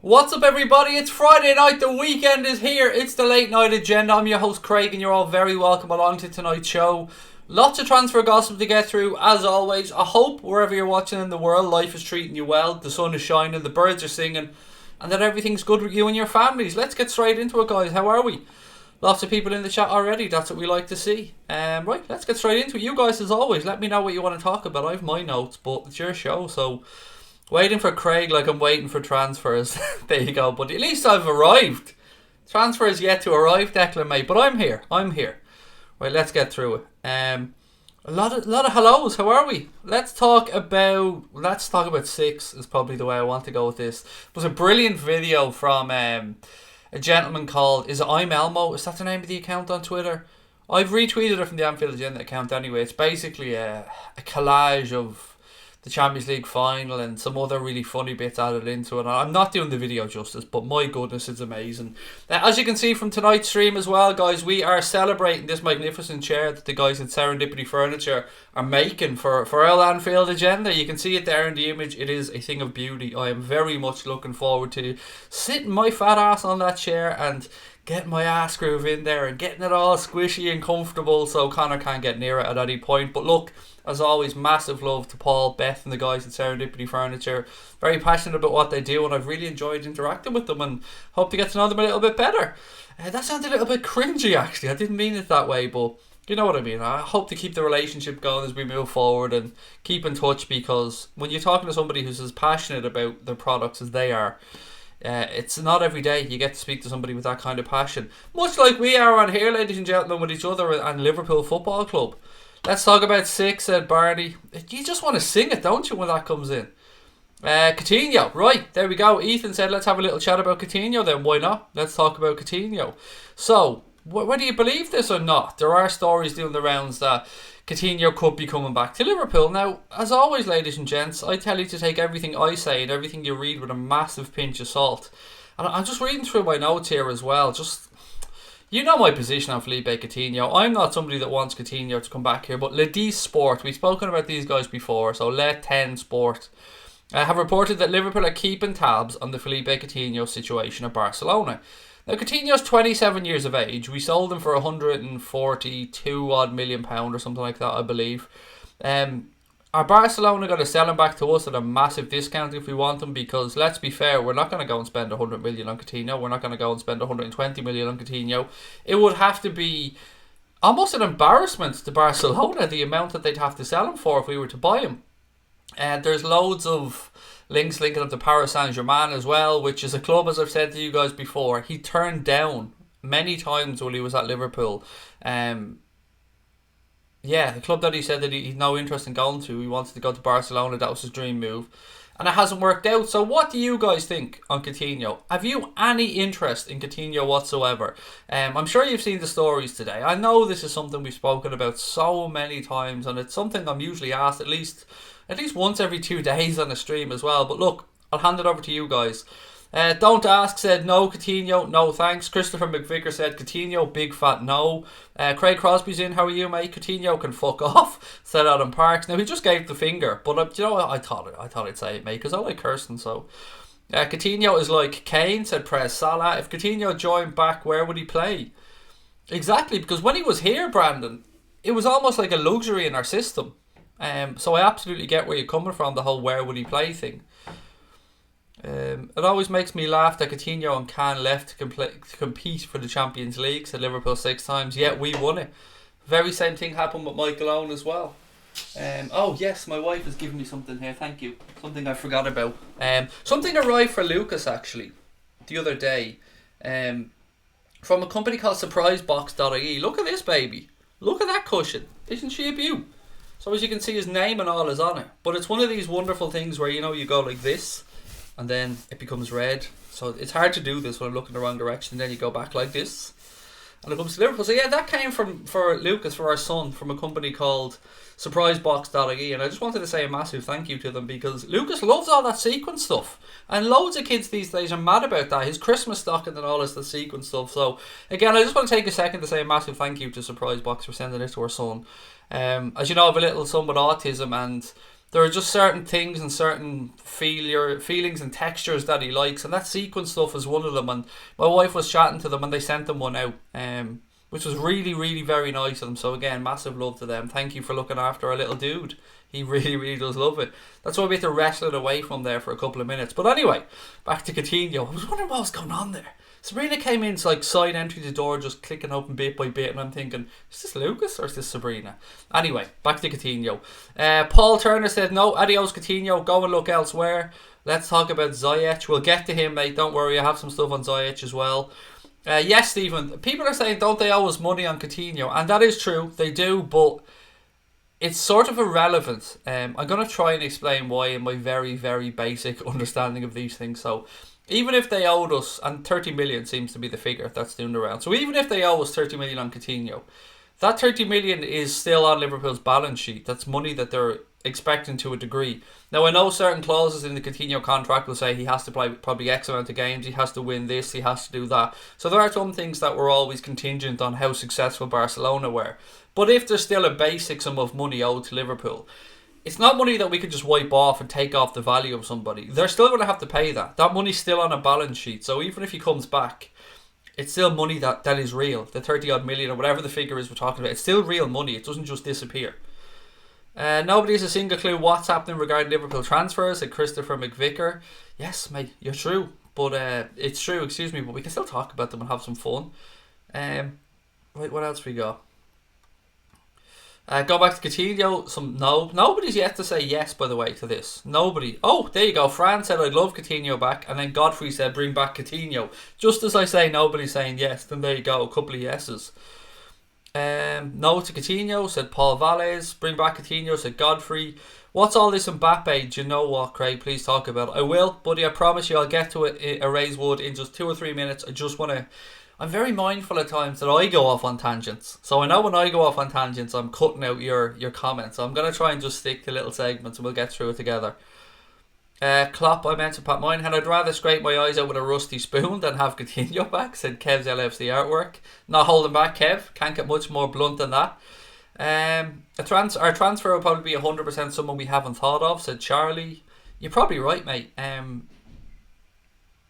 What's up, everybody? It's Friday night, the weekend is here. It's the late night agenda. I'm your host Craig and you're all very welcome along to tonight's show. Lots of transfer gossip to get through as always. I hope wherever you're watching in the world, life is treating you well, the sun is shining, the birds are singing, and that everything's good with you and your families. Let's get straight into it, guys. How are we? Lots of people in the chat already. That's what we like to see. Right, let's get straight into it. You guys, as always, let me know what you want to talk about. I have my notes, but it's your show, so waiting for Craig like I'm waiting for transfers. There you go. But at least I've arrived. Transfer is yet to arrive, Declan, mate. But I'm here. Right, let's get through it. A lot of hellos. How are we? Let's talk about six is probably the way I want to go with this. It was a brilliant video from a gentleman called, is it I'm Elmo? Is that the name of the account on Twitter? I've retweeted it from the Anfield Agenda account anyway. It's basically a collage of the Champions League final and some other really funny bits added into it. I'm not doing the video justice, but my goodness, it's amazing. As you can see from tonight's stream as well, guys, we are celebrating this magnificent chair that the guys at Serendipity Furniture are making for our Anfield Agenda. You can see it there in the image. It is a thing of beauty. I am very much looking forward to sitting my fat ass on that chair and getting my ass groove in there and getting it all squishy and comfortable so Connor can't get near it at any point. But look, as always, massive love to Paul, Beth and the guys at Serendipity Furniture. Very passionate about what they do and I've really enjoyed interacting with them and hope to get to know them a little bit better. That sounded a little bit cringy actually. I didn't mean it that way, but you know what I mean. I hope to keep the relationship going as we move forward and keep in touch, because when you're talking to somebody who's as passionate about their products as they are, it's not every day you get to speak to somebody with that kind of passion. Much like we are on here, ladies and gentlemen, with each other and Liverpool Football Club. Let's talk about six, said Barney. You just want to sing it, don't you, when that comes in? Coutinho, right, there we go. Ethan said let's have a little chat about Coutinho then. Why not? Let's talk about Coutinho. So, whether you believe this or not, there are stories doing the rounds that Coutinho could be coming back to Liverpool. Now, as always, ladies and gents, I tell you to take everything I say and everything you read with a massive pinch of salt. And I'm just reading through my notes here as well. You know my position on Philippe Coutinho. I'm not somebody that wants Coutinho to come back here, but Le 10 Sport, we've spoken about these guys before, so Le 10 Sport have reported that Liverpool are keeping tabs on the Philippe Coutinho situation at Barcelona. Now, Coutinho's 27 years of age. We sold him for £142 odd million or something like that, I believe. Are Barcelona going to sell him back to us at a massive discount if we want him? Because let's be fair, we're not going to go and spend 100 million on Coutinho. We're not going to go and spend 120 million on Coutinho. It would have to be almost an embarrassment to Barcelona, the amount that they'd have to sell him for if we were to buy him. And there's loads of links linking up to Paris Saint-Germain as well, which is a club, as I've said to you guys before, he turned down many times while he was at Liverpool. Yeah, the club that he said that he had no interest in going to. He wanted to go to Barcelona. That was his dream move. And it hasn't worked out. So what do you guys think on Coutinho? Have you any interest in Coutinho whatsoever? I'm sure you've seen the stories today. I know this is something we've spoken about so many times, and it's something I'm usually asked at least once every 2 days on a stream as well. But look, I'll hand it over to you guys. Don't Ask said no Coutinho, no thanks. Christopher McVicker said Coutinho, big fat no. Craig Crosby's in, how are you, mate? Coutinho can fuck off, said Adam Parks. Now he just gave the finger, but you know what? I thought I'd say it, mate, because I like cursing. So Coutinho is like Kane, said Prez Salah. If Coutinho joined back, where would he play? Exactly, because when he was here, Brandon, it was almost like a luxury in our system. So I absolutely get where you're coming from, the whole where would he play thing. It always makes me laugh that Coutinho and Can left to compete for the Champions League, said Liverpool 6 times, yet we won it. Very same thing happened with Michael Owen as well. Oh yes, my wife has given me something here, thank you. Something I forgot about. Something arrived for Lucas actually the other day from a company called SurpriseBox.ie. Look at this baby. Look at that cushion. Isn't she a beaut? So as you can see, his name and all is on it. But it's one of these wonderful things where, you know, you go like this and then it becomes red. So it's hard to do this when I'm looking the wrong direction. Then you go back like this and it comes to Liverpool. So yeah, that came for Lucas, for our son, from a company called SurpriseBox.ie, and I just wanted to say a massive thank you to them, because Lucas loves all that sequin stuff, and loads of kids these days are mad about that. His Christmas stocking and all is the sequin stuff. So again, I just want to take a second to say a massive thank you to SurpriseBox for sending it to our son. As you know, I have a little son with autism, and there are just certain things and certain feelings and textures that he likes, and that sequence stuff is one of them. And my wife was chatting to them and they sent them one out, which was really, really very nice of them. So again, massive love to them. Thank you for looking after our little dude. He really, really does love it. That's why we had to wrestle it away from there for a couple of minutes. But anyway, back to Coutinho. I was wondering what was going on there. Sabrina came in to like side entry the door, just clicking open bit by bit, and I'm thinking, is this Lucas or is this Sabrina? Anyway, back to Coutinho. Paul Turner said, no, adios Coutinho, go and look elsewhere. Let's talk about Ziyech. We'll get to him, mate. Don't worry, I have some stuff on Ziyech as well. Yes, Stephen, people are saying, don't they owe us money on Coutinho? And that is true, they do, but it's sort of irrelevant. I'm going to try and explain why in my very, very basic understanding of these things. So, even if they owed us, and 30 million seems to be the figure that's doing the round. So even if they owe us 30 million on Coutinho, that 30 million is still on Liverpool's balance sheet. That's money that they're expecting to a degree. Now I know certain clauses in the Coutinho contract will say he has to play probably X amount of games, he has to win this, he has to do that. So there are some things that were always contingent on how successful Barcelona were. But if there's still a basic sum of money owed to Liverpool, it's not money that we could just wipe off and take off the value of somebody. They're still going to have to pay that. That money's still on a balance sheet. So even if he comes back, it's still money that is real. The 30 odd million or whatever the figure is we're talking about, it's still real money. It doesn't just disappear. Nobody has a single clue what's happening regarding Liverpool transfers, said Christopher McVicker. Yes, mate, you're true. But it's true, excuse me, but we can still talk about them and have some fun. Right, what else we got? Go back to Coutinho. Nobody's yet to say yes, by the way, to this. Nobody. Oh, there you go. Fran said I'd love Coutinho back, and then Godfrey said bring back Coutinho. Just as I say nobody's saying yes, then there you go, a couple of yeses. No to Coutinho, said Paul Valles. Bring back Coutinho, said Godfrey. What's all this Mbappe? Do you know what, Craig? Please talk about it. I will, buddy. I promise you I'll get to it, Erase Wood, in just 2 or 3 minutes. I just want to... I'm very mindful at times that I go off on tangents. So I know when I go off on tangents, I'm cutting out your comments. So I'm going to try and just stick to little segments and we'll get through it together. Klopp, I mentioned Pat Moynihan. I'd rather scrape my eyes out with a rusty spoon than have Coutinho back, said Kev's LFC artwork. Not holding back, Kev. Can't get much more blunt than that. Our transfer will probably be 100% someone we haven't thought of, said Charlie. You're probably right, mate.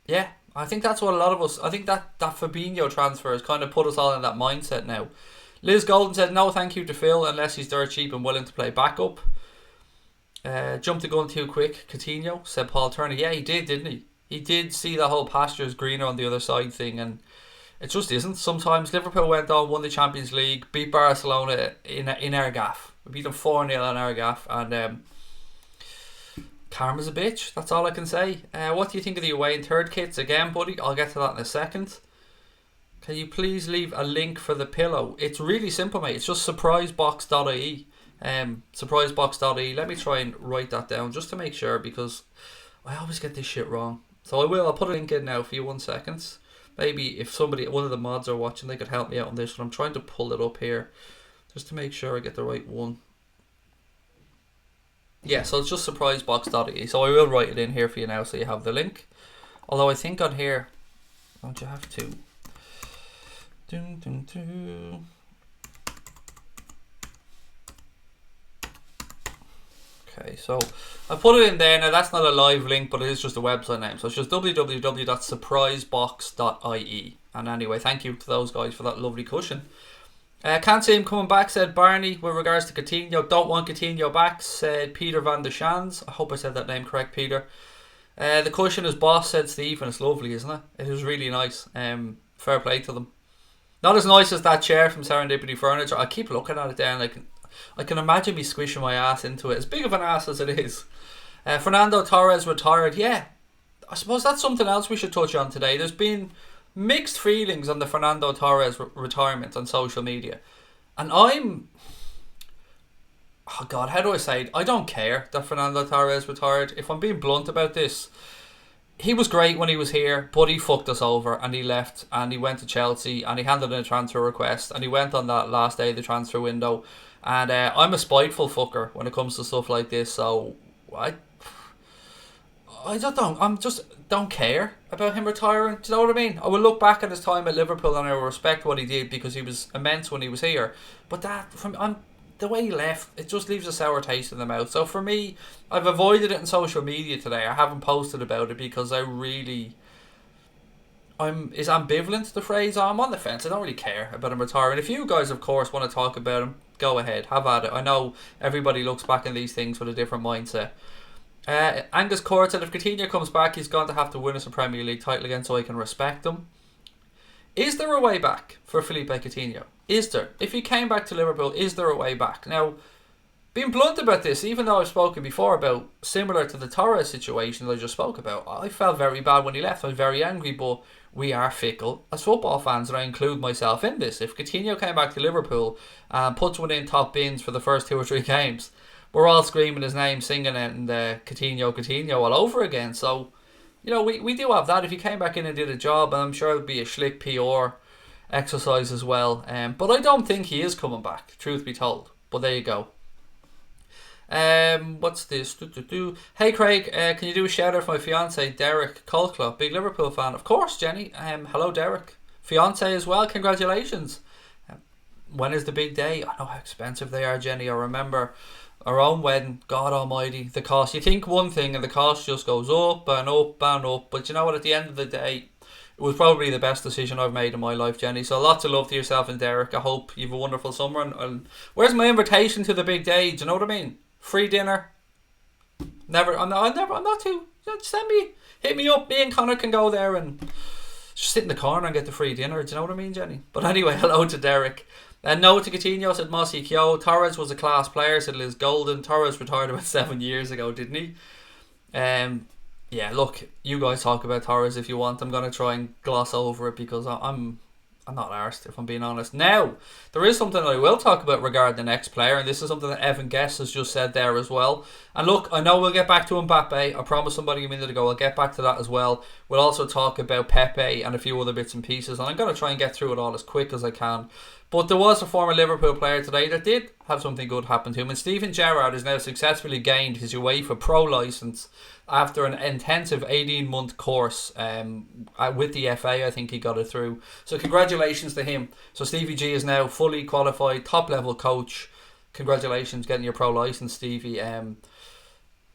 Yeah. I think that's what a lot of us... I think that Fabinho transfer has kind of put us all in that mindset now. Liz Golden said, no thank you to Phil unless he's dirt cheap and willing to play backup. Jumped the gun too quick. Coutinho, said Paul Turner. Yeah, he did, didn't he? He did see the whole pastures greener on the other side thing, and it just isn't. Sometimes Liverpool went on, won the Champions League, beat Barcelona in our gaff. We beat them 4-0 in our gaff, and... karma's a bitch, that's all I can say. What do you think of the away and third kits? Again, buddy, I'll get to that in a second. Can you please leave a link for the pillow? It's really simple, mate. It's just surprisebox.ie. Surprisebox.ie. Let me try and write that down just to make sure, because I always get this shit wrong. So I will. I'll put a link in now for you, 1 second. Maybe if one of the mods are watching, they could help me out on this. But I'm trying to pull it up here just to make sure I get the right one. Yeah, so it's just surprisebox.ie. So I will write it in here for you now so you have the link. Although I think on here, don't you have to? Okay, so I put it in there. Now that's not a live link, but it is just a website name. So it's just www.surprisebox.ie. And anyway, thank you to those guys for that lovely cushion. Can't see him coming back, said Barney. With regards to Coutinho, don't want Coutinho back, said Peter van der Shans. I hope I said that name correct, Peter. The cushion is boss, said Steve, and it's lovely, isn't it? It is really nice. Fair play to them. Not as nice as that chair from Serendipity Furniture. I keep looking at it there and I can imagine me squishing my ass into it. As big of an ass as it is. Fernando Torres retired. Yeah, I suppose that's something else we should touch on today. There's been mixed feelings on the Fernando Torres retirement on social media, and oh god, how do I say it? I don't care that Fernando Torres retired. If I'm being blunt about this, he was great when he was here, but he fucked us over and he left and he went to Chelsea and he handed in a transfer request and he went on that last day of the transfer window, and I'm a spiteful fucker when it comes to stuff like this, so I just don't care about him retiring. Do you know what I mean? I will look back at his time at Liverpool and I will respect what he did because he was immense when he was here. But the way he left, it just leaves a sour taste in the mouth. So for me, I've avoided it in social media today. I haven't posted about it because is ambivalent the phrase. I'm on the fence. I don't really care about him retiring. If you guys, of course, want to talk about him, go ahead, have at it. I know everybody looks back on these things with a different mindset. Angus Court said if Coutinho comes back, he's going to have to win us a Premier League title again so I can respect him. Is there a way back for Philippe Coutinho? Is there? If he came back to Liverpool, is there a way back? Now, being blunt about this, even though I've spoken before about similar to the Torres situation that I just spoke about, I felt very bad when he left. I was very angry, but we are fickle as football fans, and I include myself in this. If Coutinho came back to Liverpool and puts one in top bins for the first 2 or 3 games, we're all screaming his name, singing it, and Coutinho all over again. So, we do have that. If he came back in and did a job, and I'm sure it would be a slick PR exercise as well. But I don't think he is coming back, truth be told. But there you go. What's this? Hey Craig, can you do a shout out for my fiance Derek Colclough, big Liverpool fan? Of course, Jenny. Hello Derek, fiance as well. Congratulations. When is the big day? I know how expensive they are, Jenny. I remember our own wedding. God Almighty, the cost. You think one thing and the cost just goes up and up and up. But you know what? At the end of the day, it was probably the best decision I've made in my life, Jenny. So lots of love to yourself and Derek. I hope you have a wonderful summer. And where's my invitation to the big day? Do you know what I mean? Free dinner. I'm not too. Hit me up. Me and Connor can go there and just sit in the corner and get the free dinner. Do you know what I mean, Jenny? But anyway, hello to Derek. No to Coutinho, said Mossy Kyo. Torres was a class player, said Liz Golden. Torres retired about 7 years ago, didn't he? Yeah, look, you guys talk about Torres if you want. I'm going to try and gloss over it because I'm not arsed, if I'm being honest. Now, there is something that I will talk about regarding the next player, and this is something that Evan Guest has just said there as well. And look, I know we'll get back to Mbappe. I promised somebody a minute ago I'll get back to that as well. We'll also talk about Pepe and a few other bits and pieces, and I'm going to try and get through it all as quick as I can. But there was a former Liverpool player today that did have something good happen to him, and Steven Gerrard has now successfully gained his UEFA Pro licence after an intensive 18-month course with the FA. I think he got it through. So congratulations to him. So Stevie G is now fully qualified, top-level coach. Congratulations getting your pro licence, Stevie.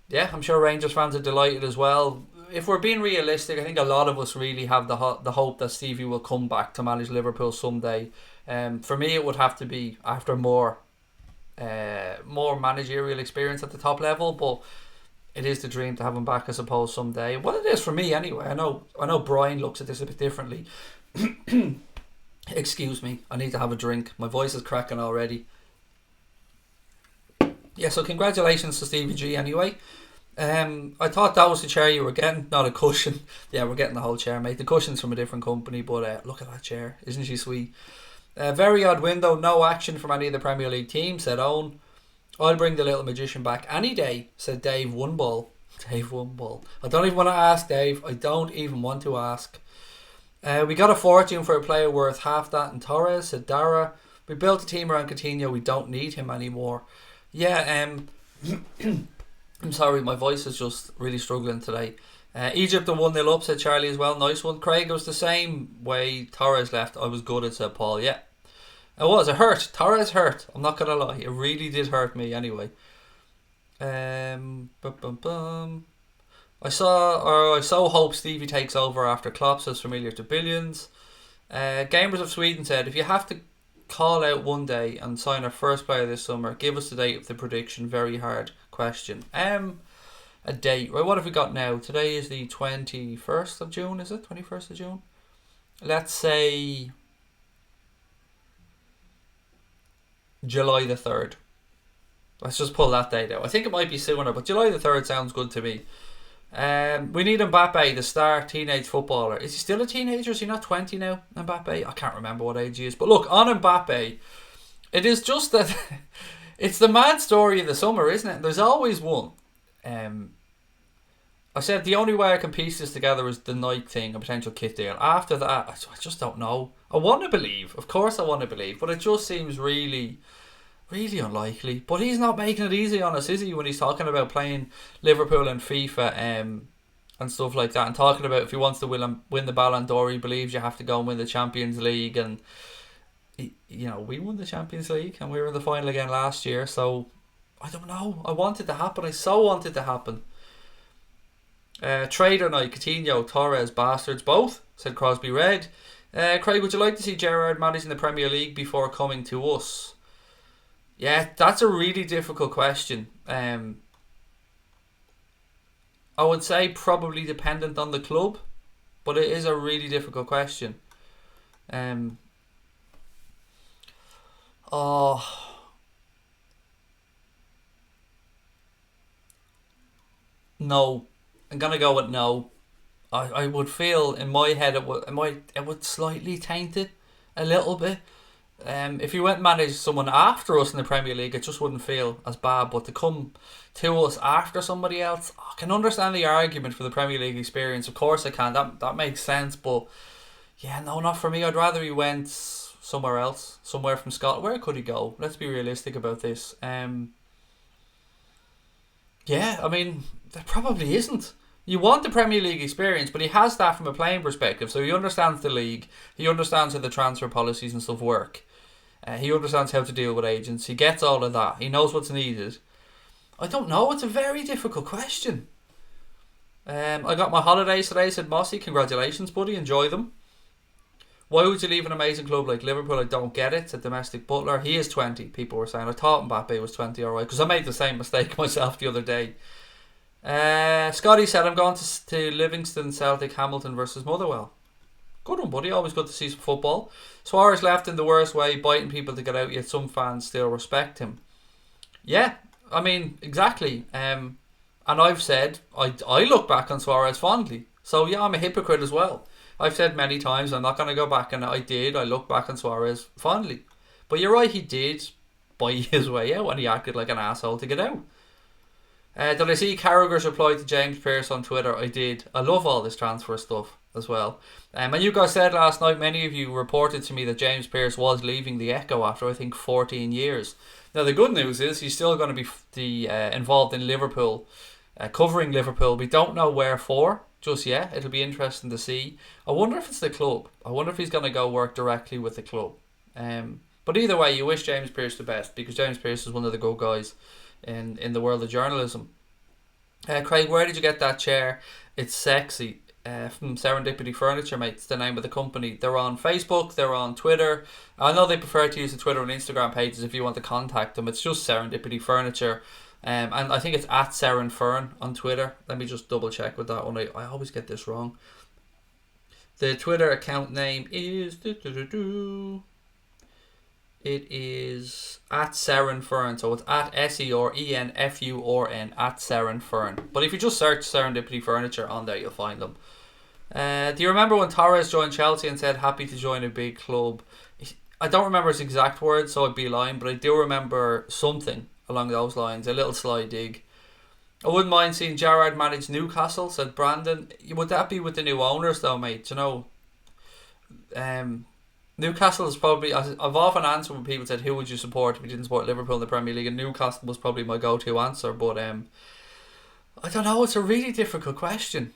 Yeah, I'm sure Rangers fans are delighted as well. If we're being realistic, I think a lot of us really have the hope that Stevie will come back to manage Liverpool someday. For me, it would have to be after more managerial experience at the top level, but it is the dream to have him back, I suppose, someday. Well, it is for me anyway. I know Brian looks at this a bit differently. Excuse me, I need to have a drink. My voice is cracking already. Yeah, so congratulations to Stevie G anyway. I thought that was the chair you were getting, not a cushion. Yeah, we're getting the whole chair, mate. The cushion's from a different company, but look at that chair. Isn't she sweet? Very odd window, no action from any of the Premier League teams, said Owen. I'll bring the little magician back any day, said Dave One Ball. Dave One Ball. I don't even want to ask, Dave. I don't even want to ask. We got a fortune for a player worth half that in Torres, said Dara. We built a team around Coutinho. We don't need him anymore. Yeah, I'm sorry, my voice is just really struggling today. Egypt are 1-0 up, said Charlie as well. Nice one. Craig, it was the same way Torres left. I was gutted, said Paul. Yeah, it was. It hurt. Torres hurt. I'm not going to lie. It really did hurt me anyway. I so hope Stevie takes over after Klopp, says familiar to billions. Gamers of Sweden said, if you have to call out one day and sign our first player this summer, give us the date of the prediction. Very hard question. A date. Right, what have we got now? Today is the 21st of June, is it? 21st of June? Let's say July the 3rd. Let's just pull that date out. I think it might be sooner, but July the 3rd sounds good to me. We need Mbappe, the star teenage footballer. Is he still a teenager? Is he not 20 now, Mbappe? I can't remember what age he is. But look, on Mbappe, it is just that it's the mad story of the summer, isn't it? There's always one. I said the only way I can piece this together is the Nike thing, a potential kit deal. After that, I just don't know. I want to believe. Of course I want to believe. But it just seems really, really unlikely. But he's not making it easy on us, is he? When he's talking about playing Liverpool and FIFA and stuff like that. And talking about if he wants to win the Ballon d'Or, he believes you have to go and win the Champions League. And we won the Champions League and we were in the final again last year. So I don't know. I want it to happen. I so want it to happen. Trader night, Coutinho, Torres, bastards both, said Crosby Red. Craig, would you like to see Gerrard managing the Premier League before coming to us? Yeah, that's a really difficult question. I would say probably dependent on the club, but it is a really difficult question. No. I'm going to go with no. I would feel in my head it would slightly taint it a little bit. If you went and managed someone after us in the Premier League, it just wouldn't feel as bad. But to come to us after somebody else, I can understand the argument for the Premier League experience. Of course I can. That makes sense. But yeah, no, not for me. I'd rather he went somewhere else, somewhere from Scotland. Where could he go? Let's be realistic about this. Yeah, I mean, there probably isn't. You want the Premier League experience, but he has that from a playing perspective. So he understands the league. He understands how the transfer policies and stuff work. He understands how to deal with agents. He gets all of that. He knows what's needed. I don't know. It's a very difficult question. I got my holidays today, said Mossy. Congratulations, buddy. Enjoy them. Why would you leave an amazing club like Liverpool? I don't get it, said Domestic Butler. He is 20, people were saying. I thought Mbappe was 20, alright, because I made the same mistake myself the other day. Scotty said, I'm going to Livingston, Celtic, Hamilton versus Motherwell. Good one, buddy. Always good to see some football. Suarez left in the worst way, biting people to get out, yet some fans still respect him. Yeah, I mean, exactly. And I've said, I look back on Suarez fondly. So yeah, I'm a hypocrite as well. I've said many times, I'm not going to go back, and I look back on Suarez fondly. But you're right, he did buy his way out and he acted like an asshole to get out. Did I see Carragher's reply to James Pearce on Twitter? I did. I love all this transfer stuff as well. And you guys said last night, many of you reported to me that James Pearce was leaving the Echo after, I think, 14 years. Now, the good news is he's still going to be involved in Liverpool, covering Liverpool. We don't know where for just yet. It'll be interesting to see. I wonder if it's the club. I wonder if he's going to go work directly with the club. But either way, you wish James Pearce the best, because James Pearce is one of the good guys in the world of journalism. Craig, where did you get that chair? It's sexy. From Serendipity Furniture, mate. It's the name of the company. They're on Facebook, they're on Twitter. I know they prefer to use the Twitter and Instagram pages if you want to contact them. It's just Serendipity Furniture. And I think it's at SerenFern on Twitter. Let me just double check with that one. I always get this wrong. The Twitter account name is... It is at SerenFern. So it's at SerenFurn, at SerenFern. But if you just search Serendipity Furniture on there, you'll find them. Do you remember when Torres joined Chelsea and said happy to join a big club? I don't remember his exact words, so I'd be lying, but I do remember something along those lines, a little sly dig. I wouldn't mind seeing Gerrard manage Newcastle, said Brandon. Would that be with the new owners though, mate? You know, Newcastle is probably, I've often answered when people said who would you support if you didn't support Liverpool in the Premier League, and Newcastle was probably my go-to answer, but I don't know, it's a really difficult question.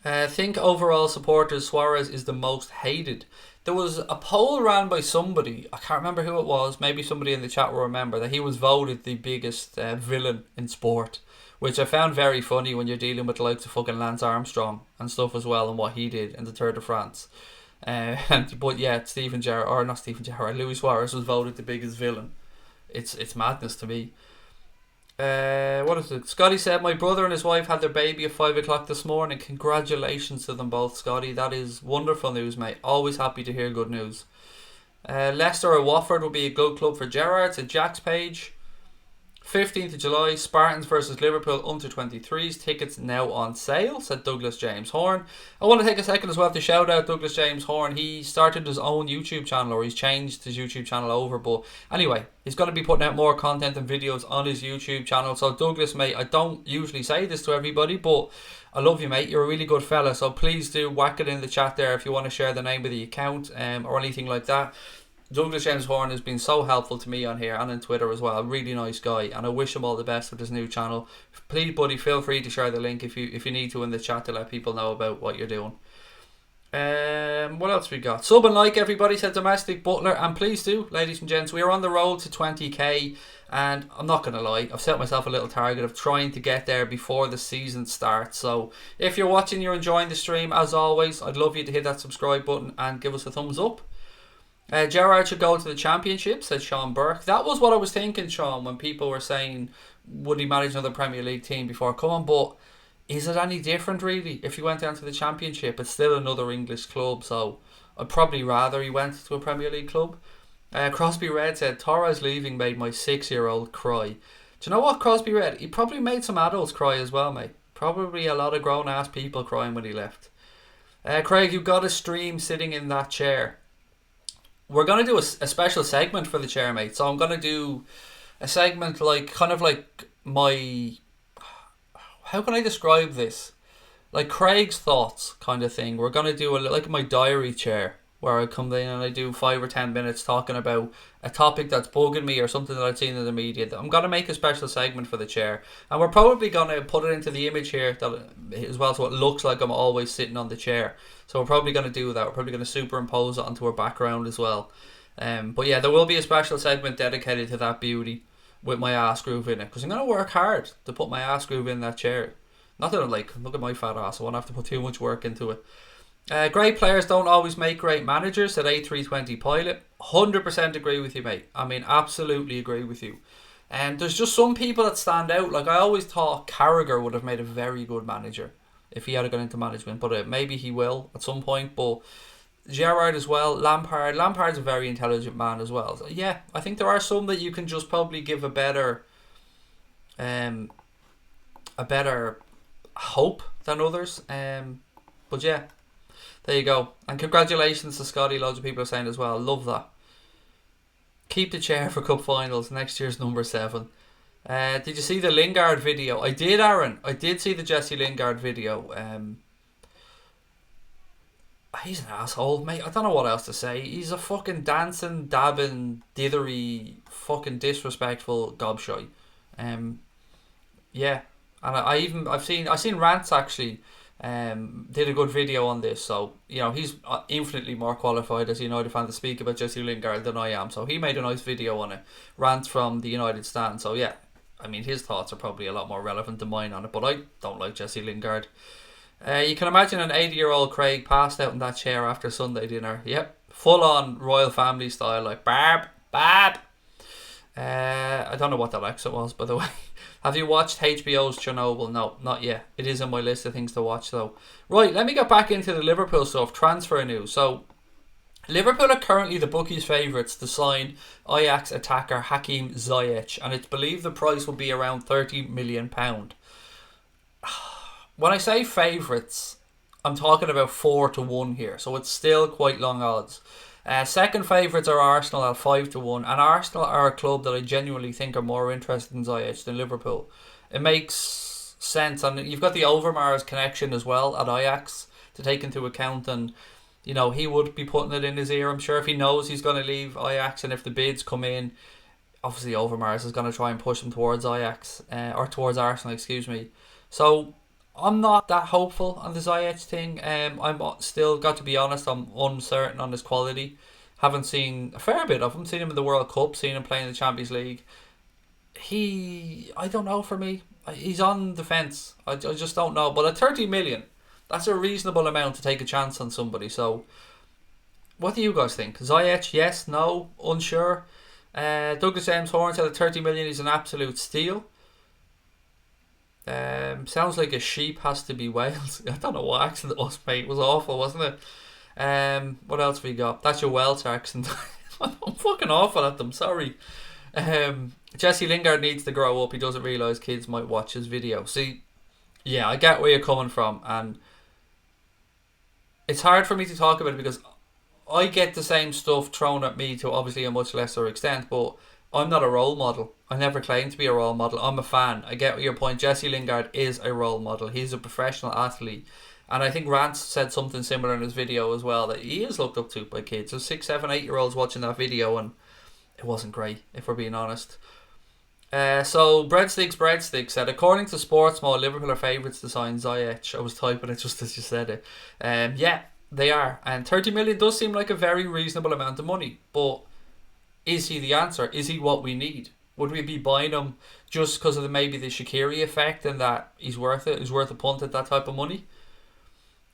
Think overall supporters Suarez is the most hated. There was a poll ran by somebody, I can't remember who it was, maybe somebody in the chat will remember, that he was voted the biggest villain in sport, which I found very funny when you're dealing with the likes of fucking Lance Armstrong and stuff as well, and what he did in the Tour de France. But yeah, Luis Suarez was voted the biggest villain. It's madness to me. What is it? Scotty said, my brother and his wife had their baby at 5 o'clock this morning. Congratulations to them both, Scotty. That is wonderful news, mate. Always happy to hear good news. Leicester or Watford would be a good club for Gerrard, said Jack's page. 15th of July, Spartans versus Liverpool under 23s. Tickets now on sale, said Douglas James Horn. I want to take a second as well to shout out Douglas James Horn. He started his own YouTube channel, or he's changed his YouTube channel over. But anyway, he's going to be putting out more content and videos on his YouTube channel. So Douglas, mate, I don't usually say this to everybody, but I love you, mate. You're a really good fella. So please do whack it in the chat there if you want to share the name of the account or anything like that. Douglas James Horn has been so helpful to me on here and on Twitter as well. A really nice guy, and I wish him all the best with his new channel. Please, buddy, feel free to share the link if you need to in the chat to let people know about what you're doing. What else we got? Sub and like, everybody, said Domestic Butler, and please do, ladies and gents. We are on the road to 20k, and I'm not going to lie, I've set myself a little target of trying to get there before the season starts. So if you're watching, you're enjoying the stream, as always, I'd love you to hit that subscribe button and give us a thumbs up. Gerrard should go to the Championship, said Sean Burke. That was what I was thinking, Sean, when people were saying, would he manage another Premier League team before? Come on, but is it any different, really? If he went down to the Championship, it's still another English club, so I'd probably rather he went to a Premier League club. Crosby Red said, Torres leaving made my 6-year-old cry. Do you know what, Crosby Red? He probably made some adults cry as well, mate. Probably a lot of grown-ass people crying when he left. Craig, you've got a stream sitting in that chair. We're going to do a special segment for the chair, mate. So I'm going to do a segment kind of like my... How can I describe this? Like Craig's thoughts kind of thing. We're going to do like my diary chair, where I come in and I do 5 or 10 minutes talking about a topic that's bugging me or something that I've seen in the media. I'm going to make a special segment for the chair, and we're probably going to put it into the image here as well, so it looks like I'm always sitting on the chair. So we're probably going to do that. We're probably going to superimpose it onto our background as well. But yeah, there will be a special segment dedicated to that beauty with my ass groove in it, because I'm going to work hard to put my ass groove in that chair. Not that I'm like, look at my fat ass, I won't have to put too much work into it. Great players don't always make great managers, said A320 Pilot. 100% agree with you, mate. I mean, absolutely agree with you. And there's just some people that stand out. Like, I always thought Carragher would have made a very good manager if he had gone into management, but maybe he will at some point. But Gerrard as well, Lampard's a very intelligent man as well. So yeah, I think there are some that you can just probably give a better hope than others. But yeah, there you go. And congratulations to Scotty. Loads of people are saying as well. Love that. Keep the chair for cup finals. Next year's number 7. Did you see the Lingard video? I did, Aaron. I did see the Jesse Lingard video. He's an asshole, mate. I don't know what else to say. He's a fucking dancing, dabbing, dithery, fucking disrespectful gobshite. Yeah, and I've seen Rants actually did a good video on this. So you know he's infinitely more qualified as a United fan to speak about Jesse Lingard than I am. So he made a nice video on it. Rants from the United stand. So yeah, I mean his thoughts are probably a lot more relevant than mine on it. But I don't like Jesse Lingard. You can imagine an 80-year-old Craig passed out in that chair after Sunday dinner. Yep, full on royal family style, like Barb. I don't know what that accent was, by the way. Have you watched HBO's Chernobyl? No, not yet. It is on my list of things to watch though. Right, let me get back into the Liverpool stuff. Transfer news. So, Liverpool are currently the bookies' favourites to sign Ajax attacker Hakim Ziyech, and it's believed the price will be around £30 million. When I say favourites, I'm talking about 4-1 here, so it's still quite long odds. Second favourites are Arsenal at 5-1, and Arsenal are a club that I genuinely think are more interested in Ziyech than Liverpool. It makes sense, and you've got the Overmars connection as well at Ajax to take into account, and you know he would be putting it in his ear, I'm sure, if he knows he's going to leave Ajax, and if the bids come in, obviously Overmars is going to try and push him towards Ajax, or towards Arsenal, excuse me. So I'm not that hopeful on the Ziyech thing. I'm still, got to be honest, I'm uncertain on his quality. Haven't seen a fair bit of him. Seen him in the World Cup, seen him playing in the Champions League. I don't know, for me. He's on the fence. I just don't know. But at 30 million, that's a reasonable amount to take a chance on somebody. So, what do you guys think? Ziyech, yes, no, unsure. Douglas James Horn said at 30 million he's an absolute steal. Sounds like a sheep has to be Wales. I don't know what accent it was, mate. It was awful, wasn't it? What else we got? That's your Welsh accent. I'm fucking awful at them, sorry. Jesse Lingard needs to grow up. He doesn't realise kids might watch his video. See, yeah, I get where you're coming from, and it's hard for me to talk about it because I get the same stuff thrown at me to obviously a much lesser extent, but I'm not a role model. I never claimed to be a role model. I'm a fan. I get your point. Jesse Lingard is a role model. He's a professional athlete. And I think Rance said something similar in his video as well, that he is looked up to by kids. There's 6, 7, 8-year-olds watching that video, and it wasn't great, if we're being honest. So, Breadsticks said, according to Sportsmall, Liverpool are favourites to sign Ziyech. I was typing it just as you said it. Yeah, They are. And 30 million does seem like a very reasonable amount of money. But is he the answer? Is he what we need? Would we be buying him just because of maybe the Shaqiri effect and that he's worth it? He's worth a punt at that type of money?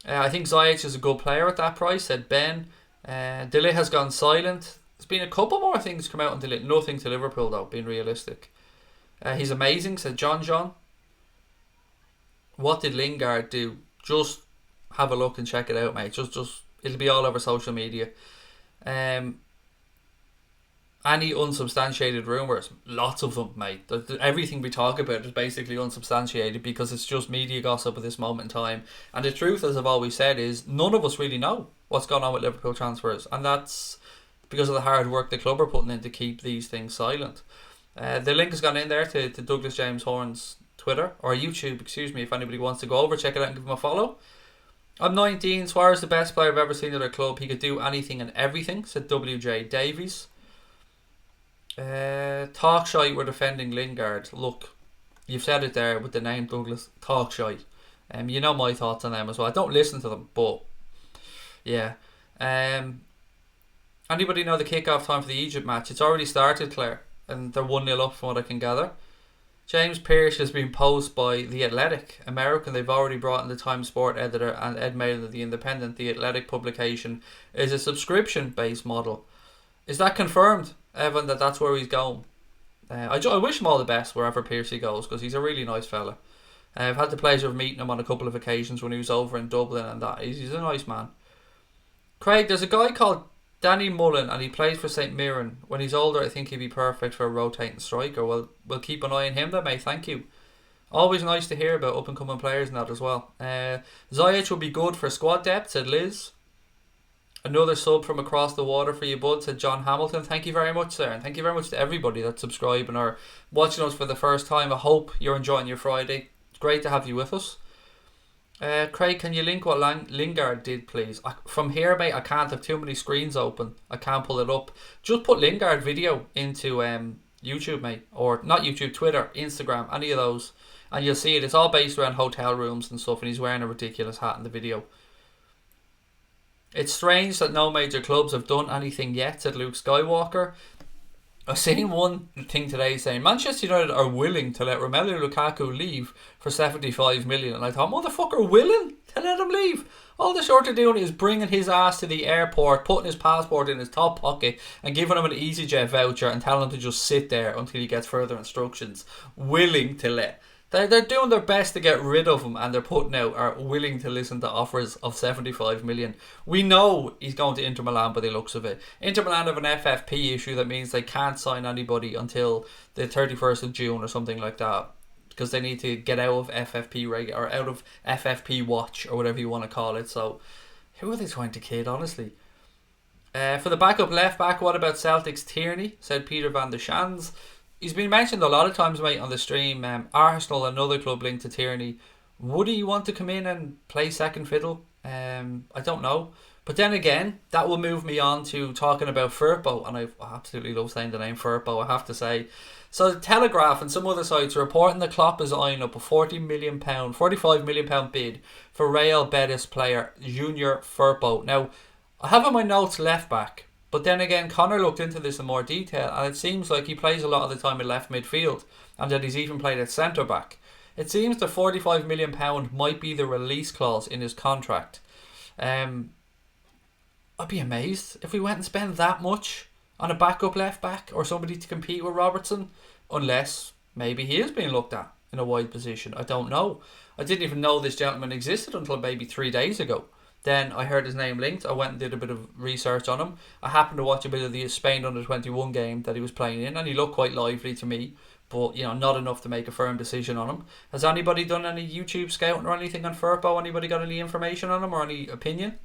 I think Ziyech is a good player at that price, said Ben. De Ligt has gone silent. There's been a couple more things come out on De Ligt. Nothing to Liverpool though, being realistic. He's amazing, said John. What did Lingard do? Just have a look and check it out, mate. Just it'll be all over social media. Any unsubstantiated rumours? Lots of them, mate. Everything we talk about is basically unsubstantiated because it's just media gossip at this moment in time. And the truth, as I've always said, is none of us really know what's going on with Liverpool transfers. And that's because of the hard work the club are putting in to keep these things silent. The link has gone in there to Douglas James Horn's Twitter, or YouTube, excuse me, if anybody wants to go over, check it out and give him a follow. I'm 19, Suarez the best player I've ever seen at a club. He could do anything and everything, said WJ Davies. Talk shite, we're defending Lingard. Look, you've said it there with the name Douglas. Talk shite. You know my thoughts on them as well. I don't listen to them, but yeah. Anybody know the kick-off time for the Egypt match? It's already started, Claire, and they're 1-0 up from what I can gather. James Pearce has been posed by The Athletic American. They've already brought in the Times Sport editor and Ed Mail of The Independent. The Athletic publication is a subscription-based model. Is that confirmed, Evan, that that's where he's going? I wish him all the best wherever Piercy goes, because he's a really nice fella. I've had the pleasure of meeting him on a couple of occasions when he was over in Dublin, and that he's a nice man. Craig, there's a guy called Danny Mullen, and he plays for St Mirren. When he's older, I think he'd be perfect for a rotating striker. Well, we'll keep an eye on him then, mate. Thank you. Always nice to hear about up-and-coming players and that as well. Ziyech will be good for squad depth, said Liz. Another sub from across the water for you, bud, said John Hamilton. Thank you very much, sir. And thank you very much to everybody that's subscribing or watching us for the first time. I hope you're enjoying your Friday. It's great to have you with us. Craig, can you link what Lingard did, please? From here, mate, I can't have too many screens open. I can't pull it up. Just put Lingard video into YouTube, mate. Or not YouTube, Twitter, Instagram, any of those. And you'll see it. It's all based around hotel rooms and stuff. And he's wearing a ridiculous hat in the video. It's strange that no major clubs have done anything yet, said Luke Skywalker. I've seen one thing today saying Manchester United are willing to let Romelu Lukaku leave for 75 million. And I thought, motherfucker, willing to let him leave? All the short of doing is bringing his ass to the airport, putting his passport in his top pocket and giving him an EasyJet voucher and telling him to just sit there until he gets further instructions. Willing to let. They're doing their best to get rid of him, and they're putting out are willing to listen to offers of 75 million. We know he's going to Inter Milan by the looks of it. Inter Milan have an FFP issue that means they can't sign anybody until the 31st of June or something like that, because they need to get out of FFP or out of FFP watch or whatever you want to call it. So who are they trying to kid, honestly? For the backup left back, what about Celtic's Tierney, said Peter van der Schanz. He's been mentioned a lot of times, mate, on the stream. Arsenal, another club linked to Tierney. Would he want to come in and play second fiddle? I don't know. But then again, that will move me on to talking about Firpo. And I absolutely love saying the name Firpo, I have to say. So the Telegraph and some other sites are reporting that Klopp is eyeing up a £45 million bid for Real Betis player Junior Firpo. Now, I have on my notes left back. But then again, Connor looked into this in more detail, and it seems like he plays a lot of the time in left midfield, and that he's even played at centre back. It seems the £45 million might be the release clause in his contract. I'd be amazed if we went and spent that much on a backup left back or somebody to compete with Robertson, unless maybe he is being looked at in a wide position. I don't know. I didn't even know this gentleman existed until maybe 3 days ago. Then I heard his name linked. I went and did a bit of research on him. I happened to watch a bit of the Spain under-21 game that he was playing in, and he looked quite lively to me, but not enough to make a firm decision on him. Has anybody done any YouTube scouting or anything on Firpo? Anybody got any information on him or any opinion?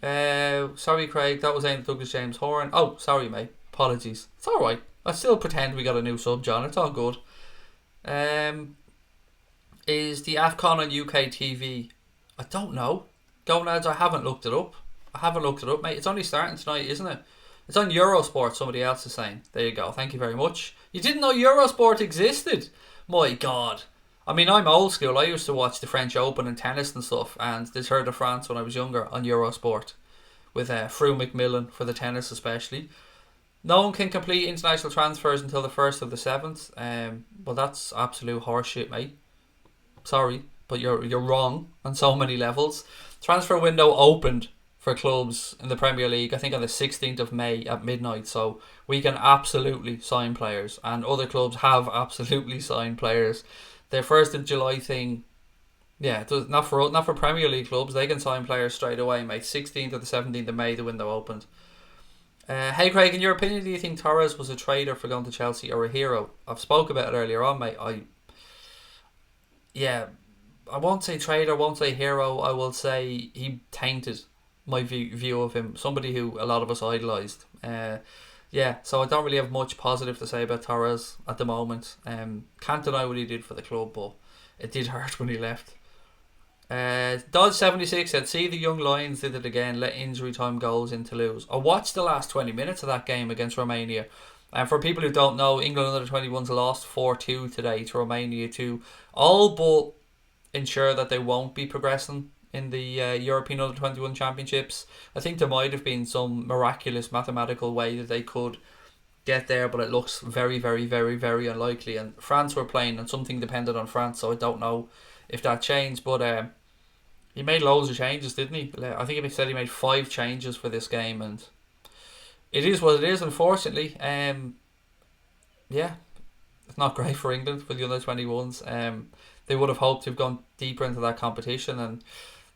Sorry, Craig, that was aimed at Douglas James Horan. Oh, sorry, mate. Apologies. It's alright. I still pretend we got a new sub, John. It's all good. Is the AFCON on UK TV? I don't know. Go lads, I haven't looked it up, mate. It's only starting tonight, isn't it? It's on Eurosport, somebody else is saying. There you go, thank you very much. You didn't know Eurosport existed? My God. I mean, I'm old school. I used to watch the French Open and tennis and stuff, and the Tour de France when I was younger on Eurosport with Fru McMillan for the tennis especially. No one can complete international transfers until the 1st of the 7th. Well, that's absolute horseshit, mate. Sorry, but you're wrong on so many levels. Transfer window opened for clubs in the Premier League, I think on the 16th of May at midnight. So we can absolutely sign players, and other clubs have absolutely signed players. The 1st of July thing, yeah, not for Premier League clubs. They can sign players straight away, mate. 16th or the 17th of May, the window opened. Hey Craig, in your opinion, do you think Torres was a traitor for going to Chelsea or a hero? I've spoke about it earlier on, mate. I won't say traitor, won't say hero. I will say he tainted my view of him. Somebody who a lot of us idolised. So I don't really have much positive to say about Torres at the moment. Can't deny what he did for the club, but it did hurt when he left. Dodge76 said, see the young Lions did it again, let injury time goals in to lose. I watched the last 20 minutes of that game against Romania. And for people who don't know, England under 21s lost 4-2 today to Romania to all but ensure that they won't be progressing in the European under 21 championships. I think there might have been some miraculous mathematical way that they could get there, but it looks very, very, very, very unlikely. And France were playing and something depended on France, so I don't know if that changed, but he made loads of changes, didn't he? I think he said he made 5 changes for this game, and it is what it is, unfortunately. It's not great for England, for the under 21s. They would have hoped to have gone deeper into that competition, and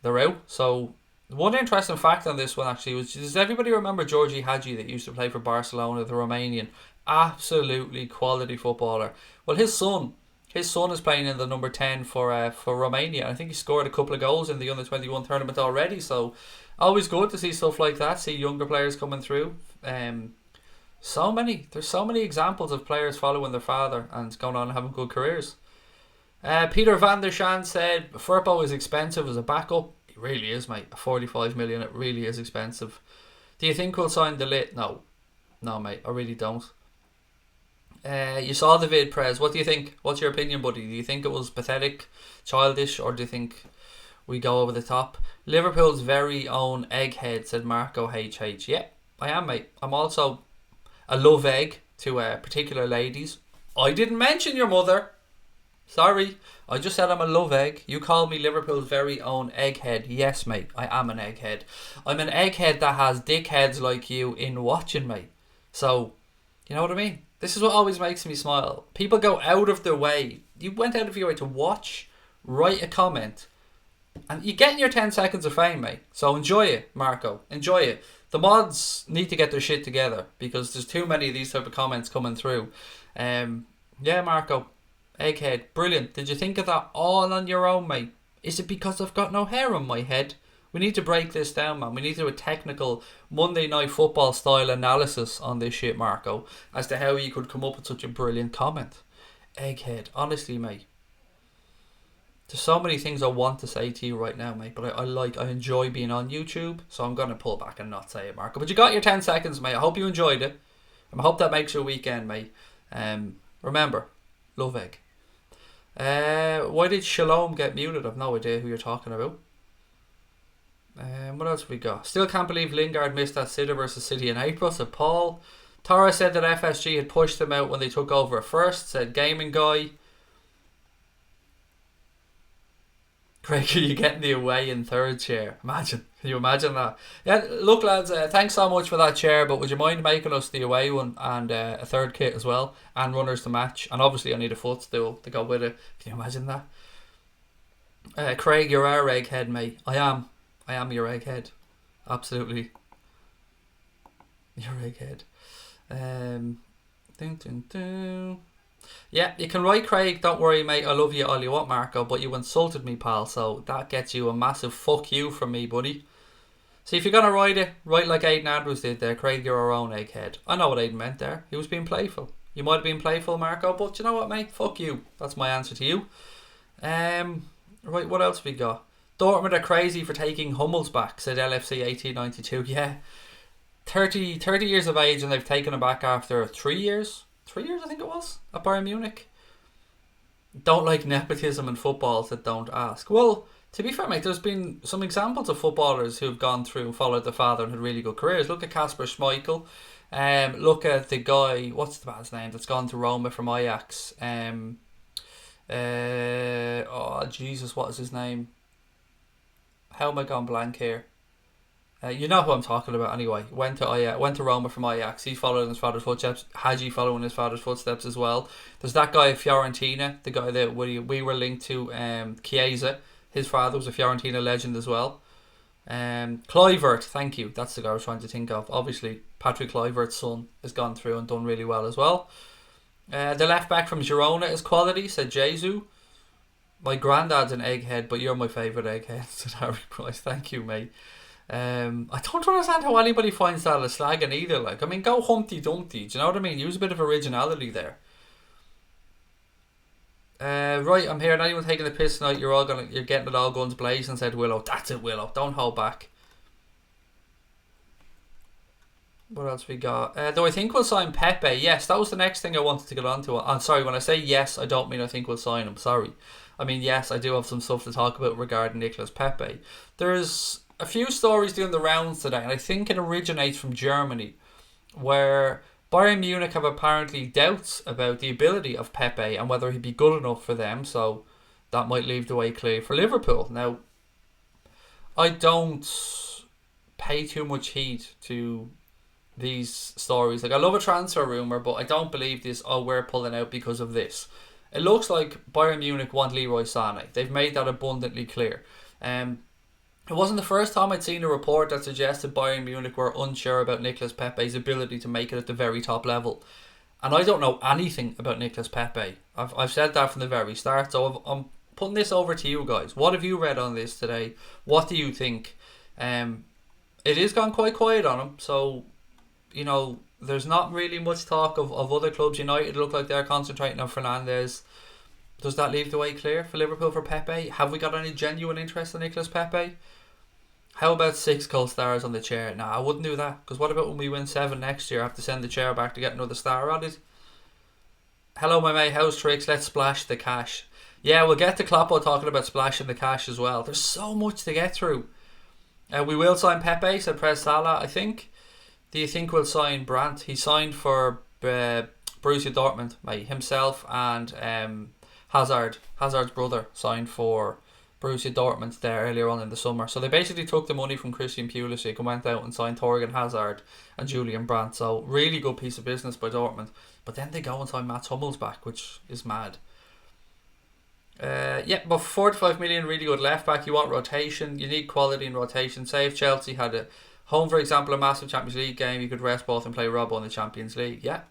they're out. So one interesting fact on this one actually was, does everybody remember Georgie Hadji that used to play for Barcelona, the Romanian? Absolutely quality footballer. Well, his son is playing in the number 10 for Romania. I think he scored a couple of goals in the under 21 tournament already. So always good to see stuff like that, see younger players coming through. There's so many examples of players following their father and going on and having good careers. Peter van der Shan said Firpo is expensive as a backup. He really is, mate. 45 million, it really is expensive. Do you think we'll sign the Ligt? No, mate, I really don't. You saw the vid, Prez. What do you think? What's your opinion, buddy? Do you think it was pathetic, childish, or do you think we go over the top? Liverpool's very own egghead, said Marco HH. Yeah, I am, mate. I'm also a love egg to particular ladies. I didn't mention your mother. Sorry, I just said I'm a love egg. You call me Liverpool's very own egghead. Yes, mate, I am an egghead. I'm an egghead that has dickheads like you in watching me. So, you know what I mean? This is what always makes me smile. People go out of their way. You went out of your way to watch, write a comment, and you're getting your 10 seconds of fame, mate. So enjoy it, Marco. Enjoy it. The mods need to get their shit together because there's too many of these type of comments coming through. Marco. Egghead, brilliant. Did you think of that all on your own, mate? Is it because I've got no hair on my head? We need to break this down, man. We need to do a technical Monday Night Football style analysis on this shit, Marco, as to how you could come up with such a brilliant comment. Egghead, honestly, mate. There's so many things I want to say to you right now, mate, but I enjoy being on YouTube, so I'm going to pull back and not say it, Marco. But you got your 10 seconds, mate. I hope you enjoyed it. I hope that makes your weekend, mate. Remember, love egg. Why did Shalom get muted? I've no idea who you're talking about. What else have we got? Still can't believe Lingard missed that City versus City in April, said Paul. Tara said that FSG had pushed them out when they took over at first, said Gaming Guy. Craig, are you getting the away in third chair? Imagine. Can you imagine that? Yeah, look lads, thanks so much for that chair, but would you mind making us the away one and a third kit as well, and runners to match, and obviously I need a footstool to go with it. Can you imagine that? Craig, you're our egghead, mate. I am your egghead. Absolutely. Your egghead. Yeah, you can write Craig, don't worry mate, I love you all you want, Marco, but you insulted me, pal, so that gets you a massive fuck you from me, buddy. See, if you're going to write it, write like Aiden Andrews did there. Craig, you're our own egghead. I know what Aiden meant there. He was being playful. You might have been playful, Marco, but you know what, mate? Fuck you. That's my answer to you. Right, what else we got? Dortmund are crazy for taking Hummels back, said LFC 1892. Yeah, 30 years of age and they've taken him back after 3 years. 3 years, I think it was, at Bayern Munich. Don't like nepotism in footballs that don't ask. Well, to be fair, mate, there's been some examples of footballers who've gone through and followed their father and had really good careers. Look at Kasper Schmeichel. Look at the guy, what's the man's name, that's gone to Roma from Ajax. Oh, Jesus, what is his name? How am I gone blank here? You know who I'm talking about anyway. Went to Roma from Ajax. He's following his father's footsteps. Hadji following his father's footsteps as well. There's that guy at Fiorentina, the guy that we were linked to, Chiesa. His father was a Fiorentina legend as well. Kluivert, thank you. That's the guy I was trying to think of. Obviously, Patrick Kluivert's son has gone through and done really well as well. The left back from Girona is quality, said Jesus. My granddad's an egghead, but you're my favourite egghead, said Harry Price. Thank you, mate. I don't understand how anybody finds that a slagging either. Like, I mean, go Humpty Dumpty. Do you know what I mean? Use a bit of originality there. Right, I'm hearing anyone taking the piss tonight. You're getting it all guns blazing, said Willow. That's it, Willow. Don't hold back. What else we got? Though I think we'll sign Pepe. Yes, that was the next thing I wanted to get onto. I'm sorry, when I say yes, I don't mean I think we'll sign him. Sorry. I mean, yes, I do have some stuff to talk about regarding Nicolas Pepe. There's a few stories doing the rounds today, and I think it originates from Germany, where Bayern Munich have apparently doubts about the ability of Pepe and whether he'd be good enough for them, so that might leave the way clear for Liverpool. Now, I don't pay too much heed to these stories. Like, I love a transfer rumour, but I don't believe this, oh, we're pulling out because of this. It looks like Bayern Munich want Leroy Sané. They've made that abundantly clear. It wasn't the first time I'd seen a report that suggested Bayern Munich were unsure about Nicolas Pepe's ability to make it at the very top level. And I don't know anything about Nicolas Pepe. I've said that from the very start. So I'm putting this over to you guys. What have you read on this today? What do you think? It is gone quite quiet on him. So, you know, there's not really much talk of other clubs. United look like they're concentrating on Fernandes. Does that leave the way clear for Liverpool for Pepe? Have we got any genuine interest in Nicolas Pepe? How about 6 gold stars on the chair? Nah, I wouldn't do that. Because what about when we win 7 next year? I have to send the chair back to get another star on it. Hello, my mate. How's tricks? Let's splash the cash. Yeah, we'll get to Kloppo talking about splashing the cash as well. There's so much to get through. We will sign Pepe, said Prez Salah, I think. Do you think we'll sign Brandt? He signed for Borussia Dortmund, mate. Himself and Hazard. Hazard's brother signed for Borussia Dortmund there earlier on in the summer. So they basically took the money from Christian Pulisic and went out and signed Thorgan Hazard and Julian Brandt. So really good piece of business by Dortmund. But then they go and sign Mats Hummels back, which is mad. Yeah, but 45 million, really good left back. You want rotation, you need quality in rotation. Say if Chelsea had a home, for example, a massive Champions League game, you could rest both and play Robbo in the Champions League. Yeah,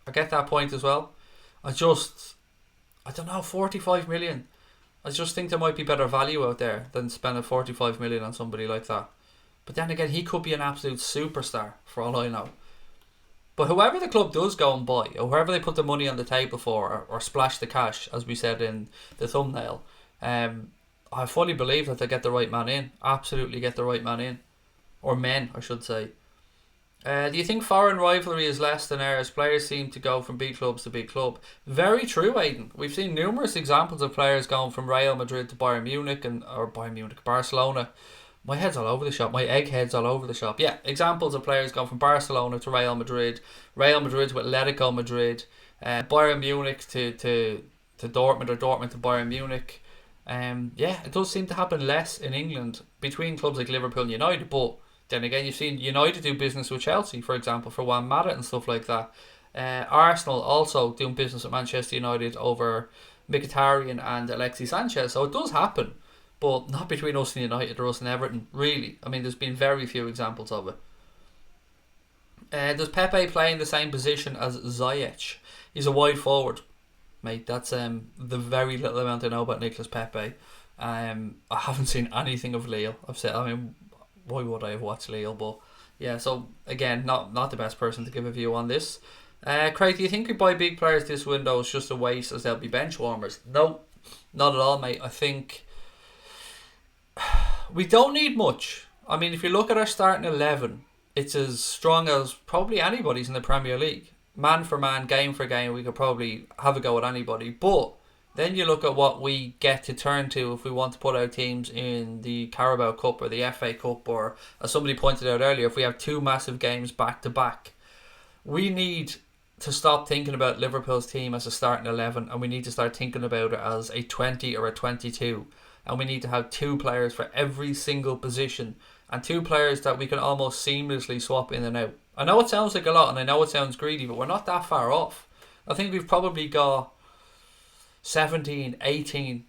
I get that point as well. I don't know, 45 million. I just think there might be better value out there than spending 45 million on somebody like that. But then again, he could be an absolute superstar for all I know. But whoever the club does go and buy, or whoever they put the money on the table for, or splash the cash, as we said in the thumbnail, I fully believe that they get the right man in. Absolutely get the right man in. Or men, I should say. Do you think foreign rivalry is less than ours? Players seem to go from big clubs to big club. Very true, Aidan. We've seen numerous examples of players going from Real Madrid to Bayern Munich Barcelona. My head's all over the shop. My egghead's all over the shop. Yeah, examples of players going from Barcelona to Real Madrid to Atletico Madrid, Bayern Munich to Dortmund, or Dortmund to Bayern Munich. Yeah, it does seem to happen less in England between clubs like Liverpool and United, but then again, you've seen United do business with Chelsea, for example, for Juan Mata and stuff like that. Arsenal also doing business with Manchester United over Mkhitaryan and Alexis Sanchez. So it does happen, but not between us and United or us and Everton, really. I mean, there's been very few examples of it. Does Pepe play in the same position as Ziyech? He's a wide forward, mate. That's the very little amount I know about Nicolas Pepe. I haven't seen anything of Lille. Why would I have watched Lille? But yeah, so again, not the best person to give a view on this. Craig, do you think we buy big players this window is just a waste as they'll be bench warmers? No, not at all, mate. I think we don't need much. I mean, if you look at our starting 11, it's as strong as probably anybody's in the Premier League. Man for man, game for game, we could probably have a go at anybody. But Then you look at what we get to turn to if we want to put our teams in the Carabao Cup or the FA Cup, or as somebody pointed out earlier, if we have two massive games back to back. We need to stop thinking about Liverpool's team as a starting 11, and we need to start thinking about it as a 20 or a 22. And we need to have two players for every single position, and two players that we can almost seamlessly swap in and out. I know it sounds like a lot, and I know it sounds greedy, but we're not that far off. I think we've probably got 17, 18,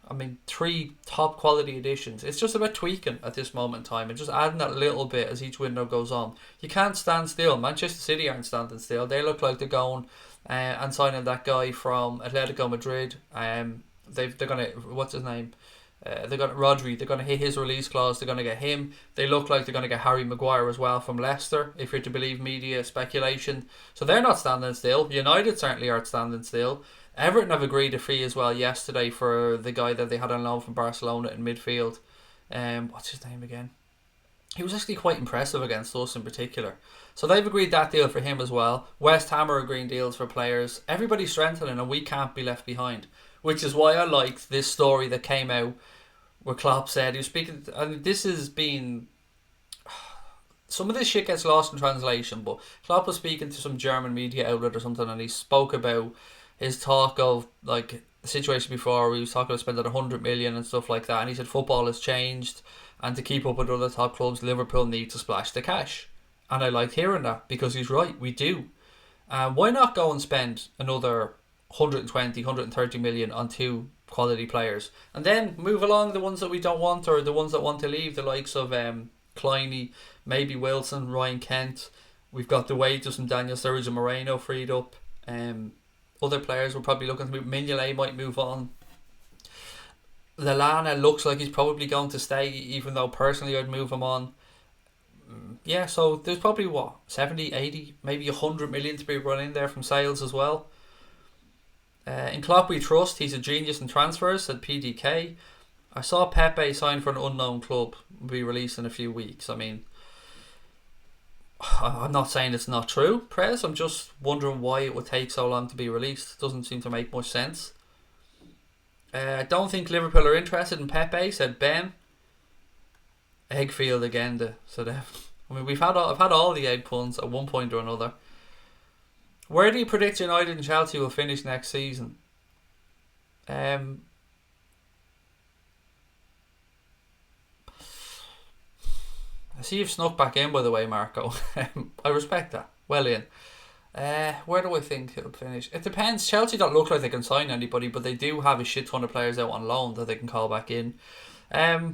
3 top quality additions. It's just about tweaking at this moment in time and just adding that little bit as each window goes on. You can't stand still. Manchester City aren't standing still. They look like they're going and signing that guy from Atletico Madrid. They're going to, what's his name? They got Rodri. They're going to hit his release clause. They're going to get him. They look like they're going to get Harry Maguire as well from Leicester, if you're to believe media speculation. So they're not standing still. United certainly aren't standing still. Everton have agreed a fee as well yesterday for the guy that they had on loan from Barcelona in midfield. What's his name again? He was actually quite impressive against us in particular. So they've agreed that deal for him as well. West Ham are agreeing deals for players. Everybody's strengthening and we can't be left behind. Which is why I liked this story that came out where Klopp said, he was speaking, and this has been, some of this shit gets lost in translation, but Klopp was speaking to some German media outlet or something, and he spoke about his talk of like the situation before where he was talking about spending 100 million and stuff like that, and he said football has changed, and to keep up with other top clubs, Liverpool need to splash the cash. And I liked hearing that, because he's right, we do. Why not go and spend another 120, 130 million on two quality players, and then move along the ones that we don't want, or the ones that want to leave, the likes of Kleiny, maybe Wilson, Ryan Kent. We've got the wages from Daniel Sturridge and Moreno freed up. Other players we're probably looking to move. Mignolet might move on. Lallana looks like he's probably going to stay, even though personally I'd move him on. Yeah, so there's probably 70, 80, maybe 100 million to be run in there from sales as well. In Klopp we trust. He's a genius in transfers, said PDK. I saw Pepe sign for an unknown club, will be released in a few weeks. I'm not saying it's not true, Prez. I'm just wondering why it would take so long to be released. It doesn't seem to make much sense. I don't think Liverpool are interested in Pepe, said Ben. Eggfield again, I've had all the egg puns at one point or another. Where do you predict United and Chelsea will finish next season? I see you've snuck back in, by the way, Marco. I respect that. Well in. Where do I think it'll finish? It depends. Chelsea don't look like they can sign anybody, but they do have a shit ton of players out on loan that they can call back in. I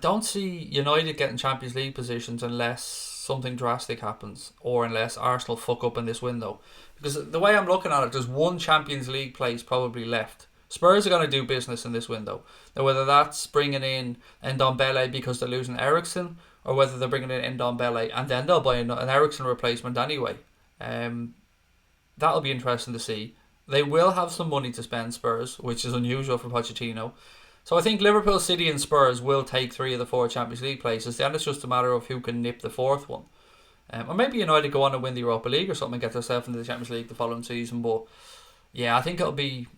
don't see United getting Champions League positions unless something drastic happens, or unless Arsenal fuck up in this window. Because the way I'm looking at it, there's one Champions League place probably left. Spurs are going to do business in this window. Now, whether that's bringing in Ndombele because they're losing Eriksen, or whether they're bringing in Ndombele and then they'll buy an Eriksen replacement anyway. That'll be interesting to see. They will have some money to spend, Spurs, which is unusual for Pochettino. So I think Liverpool, City and Spurs will take 3 of the 4 Champions League places. Then it's just a matter of who can nip the 4th one. Or maybe United go on and win the Europa League or something and get themselves into the Champions League the following season. But yeah, I think it'll be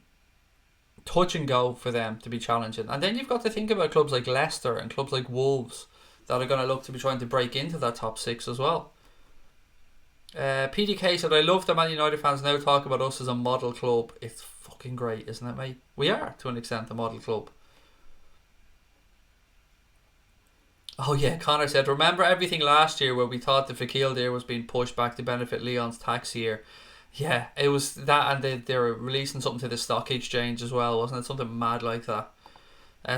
touch and go for them to be challenging. And then you've got to think about clubs like Leicester and clubs like Wolves that are going to look to be trying to break into that top 6 as well. PDK said, I love that Man United fans now talk about us as a model club. It's fucking great, isn't it, mate? We are, to an extent, a model club. Oh yeah, Connor said, remember everything last year where we thought the Fekir deal was being pushed back to benefit Lyon's tax year? Yeah, it was that, and they were releasing something to the stock exchange as well, wasn't it? Something mad like that.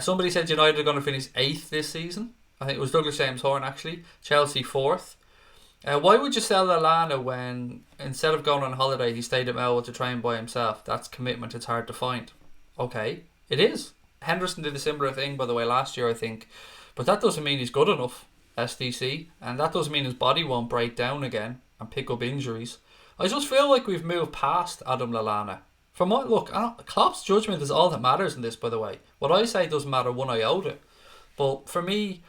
Somebody said United are going to finish 8th this season. I think it was Douglas James Horn actually. Chelsea 4th. Why would you sell Lallana when instead of going on holiday he stayed at Melwood to train by himself? That's commitment, it's hard to find. Okay, it is. Henderson did a similar thing, by the way, last year I think. But that doesn't mean he's good enough, SDC. And that doesn't mean his body won't break down again and pick up injuries. I just feel like we've moved past Adam Lallana. From what, look, Klopp's judgment is all that matters in this, by the way. What I say doesn't matter one iota. But for me,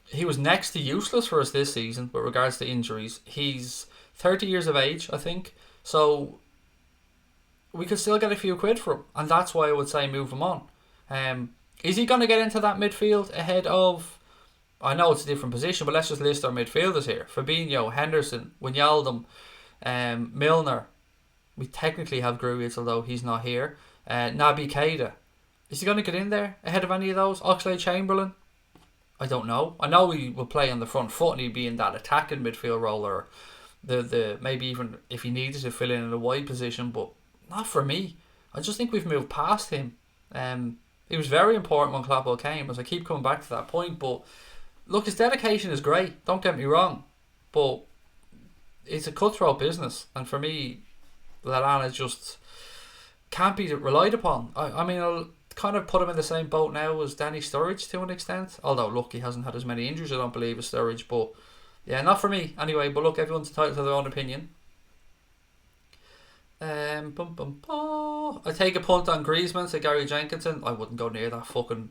he was next to useless for us this season with regards to injuries. He's 30 years of age, I think. So we could still get a few quid for him, and that's why I would say move him on. Is he going to get into that midfield ahead of... I know it's a different position, but let's just list our midfielders here. Fabinho, Henderson, Wijnaldum, Milner. We technically have Grujic, although he's not here. Naby Keita. Is he going to get in there ahead of any of those? Oxlade-Chamberlain? I don't know. I know he will play on the front foot and he'd be in that attacking midfield role, or the maybe even if he needed to fill in a wide position, but not for me. I just think we've moved past him. He was very important when Klopp came, as I keep coming back to that point. But look, his dedication is great, don't get me wrong, but it's a cutthroat business, and for me, Lallana just can't be relied upon. I mean, I'll kind of put him in the same boat now as Danny Sturridge to an extent, although look, he hasn't had as many injuries, I don't believe, as Sturridge, but yeah, not for me anyway. But look, everyone's entitled to their own opinion. I take a punt on Griezmann, said Gary Jenkinson. I wouldn't go near that fucking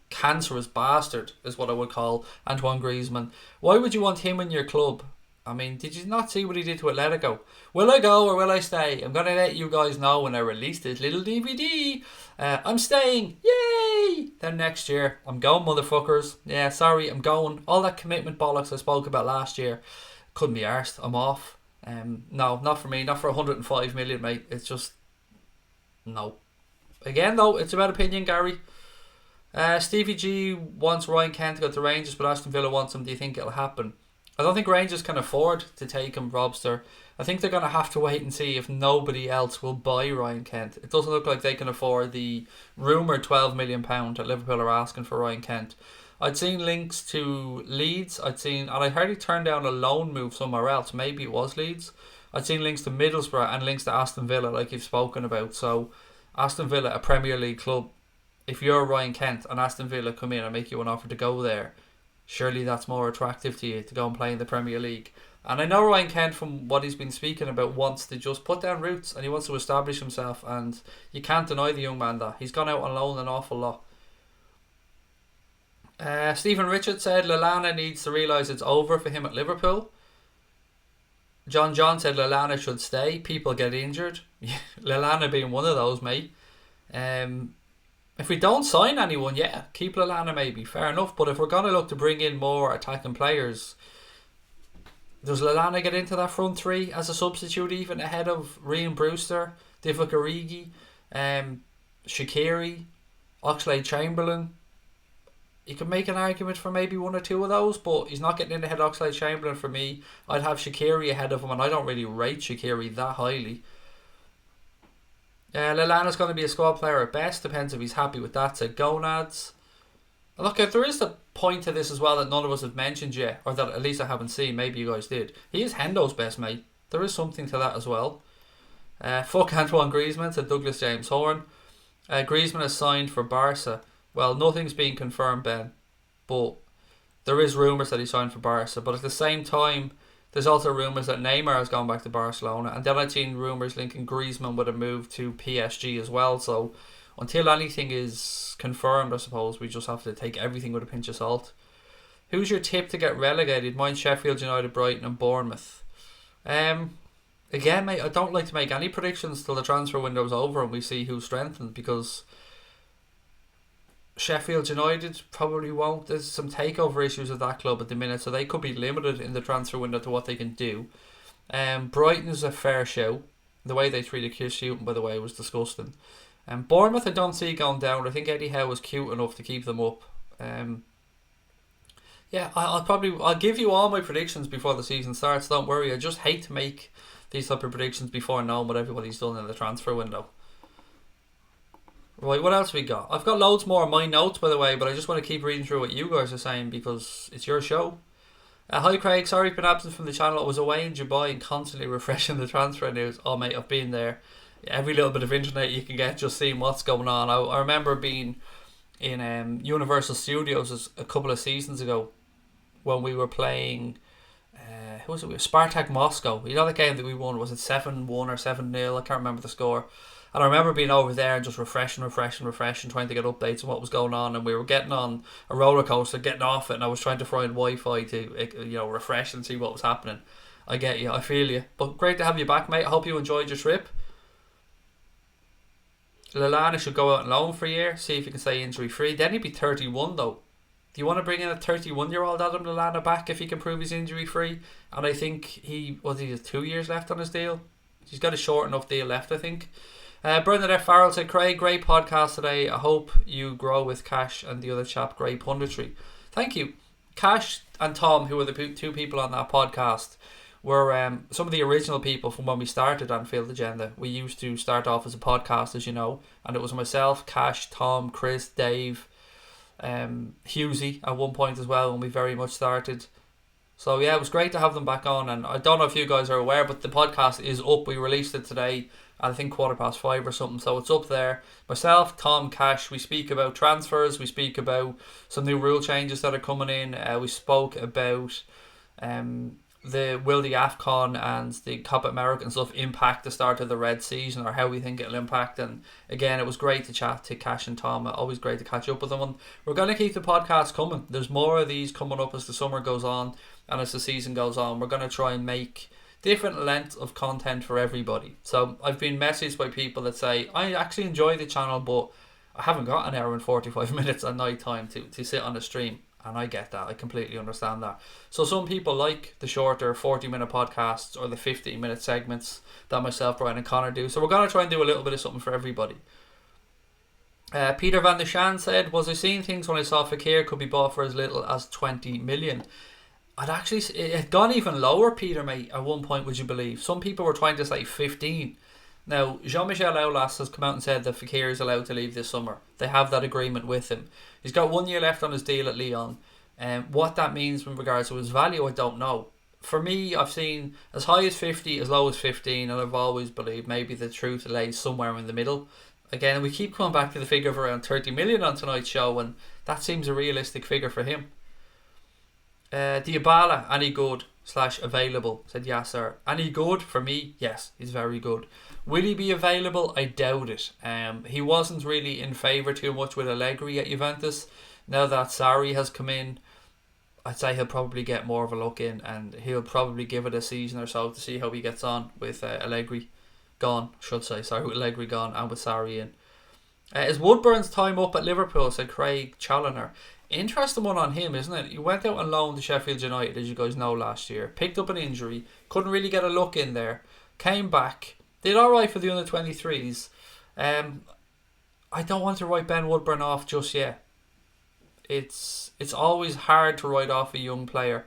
cancerous bastard, is what I would call Antoine Griezmann. Why would you want him in your club? I mean, did you not see what he did to Atletico? Will I go or will I stay? I'm going to let you guys know when I release this little DVD. I'm staying. Yay! Then next year, I'm going, motherfuckers. Yeah, sorry, I'm going. All that commitment bollocks I spoke about last year, couldn't be arsed. I'm off. No, not for me. Not for 105 million, mate. It's just... no. Again, though, it's about opinion, Gary. Stevie G wants Ryan Kent to go to Rangers, but Aston Villa wants him. Do you think it'll happen? I don't think Rangers can afford to take him, Robster. I think they're going to have to wait and see if nobody else will buy Ryan Kent. It doesn't look like they can afford the rumoured £12 million that Liverpool are asking for Ryan Kent. I'd seen links to Leeds. And I heard he turned down a loan move somewhere else. Maybe it was Leeds. I'd seen links to Middlesbrough and links to Aston Villa, like you've spoken about. So Aston Villa, a Premier League club. If you're Ryan Kent and Aston Villa come in and make you an offer to go there, surely that's more attractive to you to go and play in the Premier League. And I know Ryan Kent, from what he's been speaking about, wants to just put down roots and he wants to establish himself, and you can't deny the young man that. He's gone out on loan an awful lot. Stephen Richards said Lallana needs to realise it's over for him at Liverpool. John said Lallana should stay. People get injured. Lallana being one of those, mate. If we don't sign anyone, yeah, keep Lallana maybe, fair enough. But if we're going to look to bring in more attacking players, does Lallana get into that front three as a substitute even ahead of Ryan Brewster, Divock Origi, Shaqiri, Oxlade-Chamberlain? You can make an argument for maybe one or two of those, but he's not getting in ahead of Oxlade-Chamberlain for me. I'd have Shaqiri ahead of him, and I don't really rate Shaqiri that highly. Lallana's going to be a squad player at best. Depends if he's happy with that. Said Gonads. Look, if there is the point to this as well that none of us have mentioned yet, or that at least I haven't seen, maybe you guys did. He is Hendo's best mate. There is something to that as well. Fuck Antoine Griezmann, said Douglas James Horn. Griezmann has signed for Barca. Well, nothing's been confirmed, Ben, but there is rumours that he signed for Barca. But at the same time, there's also rumours that Neymar has gone back to Barcelona, and then I've seen rumours linking Griezmann with a move to PSG as well. So until anything is confirmed, I suppose we just have to take everything with a pinch of salt. Who's your tip to get relegated? Mine's Sheffield United, Brighton and Bournemouth. Again, mate, I don't like to make any predictions till the transfer window's over and we see who's strengthened, because Sheffield United probably won't. There's some takeover issues at that club at the minute, so they could be limited in the transfer window to what they can do. Brighton is a fair show. The way they treated Chris Hughton, by the way, was disgusting. Bournemouth I don't see going down. I think Eddie Howe was cute enough to keep them up. Yeah, I'll give you all my predictions before the season starts. Don't worry. I just hate to make these type of predictions before knowing what everybody's done in the transfer window. Right, what else we got? I've got loads more of my notes, by the way, but I just want to keep reading through what you guys are saying because it's your show. Hi Craig, sorry I've been absent from the channel. I was away in Dubai and constantly refreshing the transfer news. Oh mate, I've been there. Every little bit of internet you can get, just seeing what's going on. I remember being in Universal Studios a couple of seasons ago when we were playing, who was it? Spartak Moscow. You know the game that we won, was it 7-1 or 7-0? I can't remember the score. And I remember being over there and just refreshing, trying to get updates on what was going on. And we were getting on a roller coaster, getting off it, and I was trying to find Wi-Fi to, refresh and see what was happening. I get you, I feel you. But great to have you back, mate. I hope you enjoyed your trip. Lallana should go out on loan for a year, see if he can stay injury free. Then he'd be 31 though. Do you want to bring in a 31-year-old Adam Lallana back if he can prove he's injury free? And I think he has 2 years left on his deal. He's got a short enough deal left, I think. Bernadette Farrell said, Craig, great podcast today. I hope you grow with Cash and the other chap. Great punditry. Thank you. Cash and Tom, who were the two people on that podcast, were some of the original people from when we started Anfield Agenda. We used to start off as a podcast, as you know, and it was myself, Cash, Tom, Chris, Dave, Husey at one point as well when we very much started. So yeah, it was great to have them back on, and I don't know if you guys are aware, but the podcast is up. We released it today at I think 5:15 or something, so it's up there. Myself, Tom, Cash, we speak about transfers, we speak about some new rule changes that are coming in, we spoke about will the AFCON and the Copa America and stuff impact the start of the red season, or how we think it'll impact. And again, it was great to chat to Cash and Tom. Always great to catch up with them, and we're going to keep the podcast coming. There's more of these coming up as the summer goes on and as the season goes on. We're going to try and make different lengths of content for everybody. So I've been messaged by people that say, I actually enjoy the channel, but I haven't got an hour and 45 minutes at night time to sit on a stream. And I get that. I completely understand that. So some people like the shorter 40-minute podcasts or the 15-minute segments that myself, Brian and Connor do. So we're going to try and do a little bit of something for everybody. Peter Van de Shan said, was I seeing things when I saw Fekir could be bought for as little as 20 million? It had gone even lower, Peter, mate, at one point, would you believe? Some people were trying to say 15. Now, Jean-Michel Aulas has come out and said that Fekir is allowed to leave this summer. They have that agreement with him. He's got 1 year left on his deal at Lyon. What that means in regards to his value, I don't know. For me, I've seen as high as 50, as low as 15, and I've always believed maybe the truth lays somewhere in the middle. Again, we keep coming back to the figure of around 30 million on tonight's show, and that seems a realistic figure for him. Diabala, any good / available? Said yes, sir. Any good? For me, yes, he's very good. Will he be available? I doubt it. He wasn't really in favour too much with Allegri at Juventus. Now that Sarri has come in, I'd say he'll probably get more of a look in, and he'll probably give it a season or so to see how he gets on with Allegri gone, with Allegri gone and with Sarri in. Is Woodburn's time up at Liverpool? Said Craig Challoner. Interesting one on him, isn't it? He went out on loan to Sheffield United, as you guys know, last year. Picked up an injury, couldn't really get a look in there. Came back, did alright for the under-23s. I don't want to write Ben Woodburn off just yet. It's always hard to write off a young player.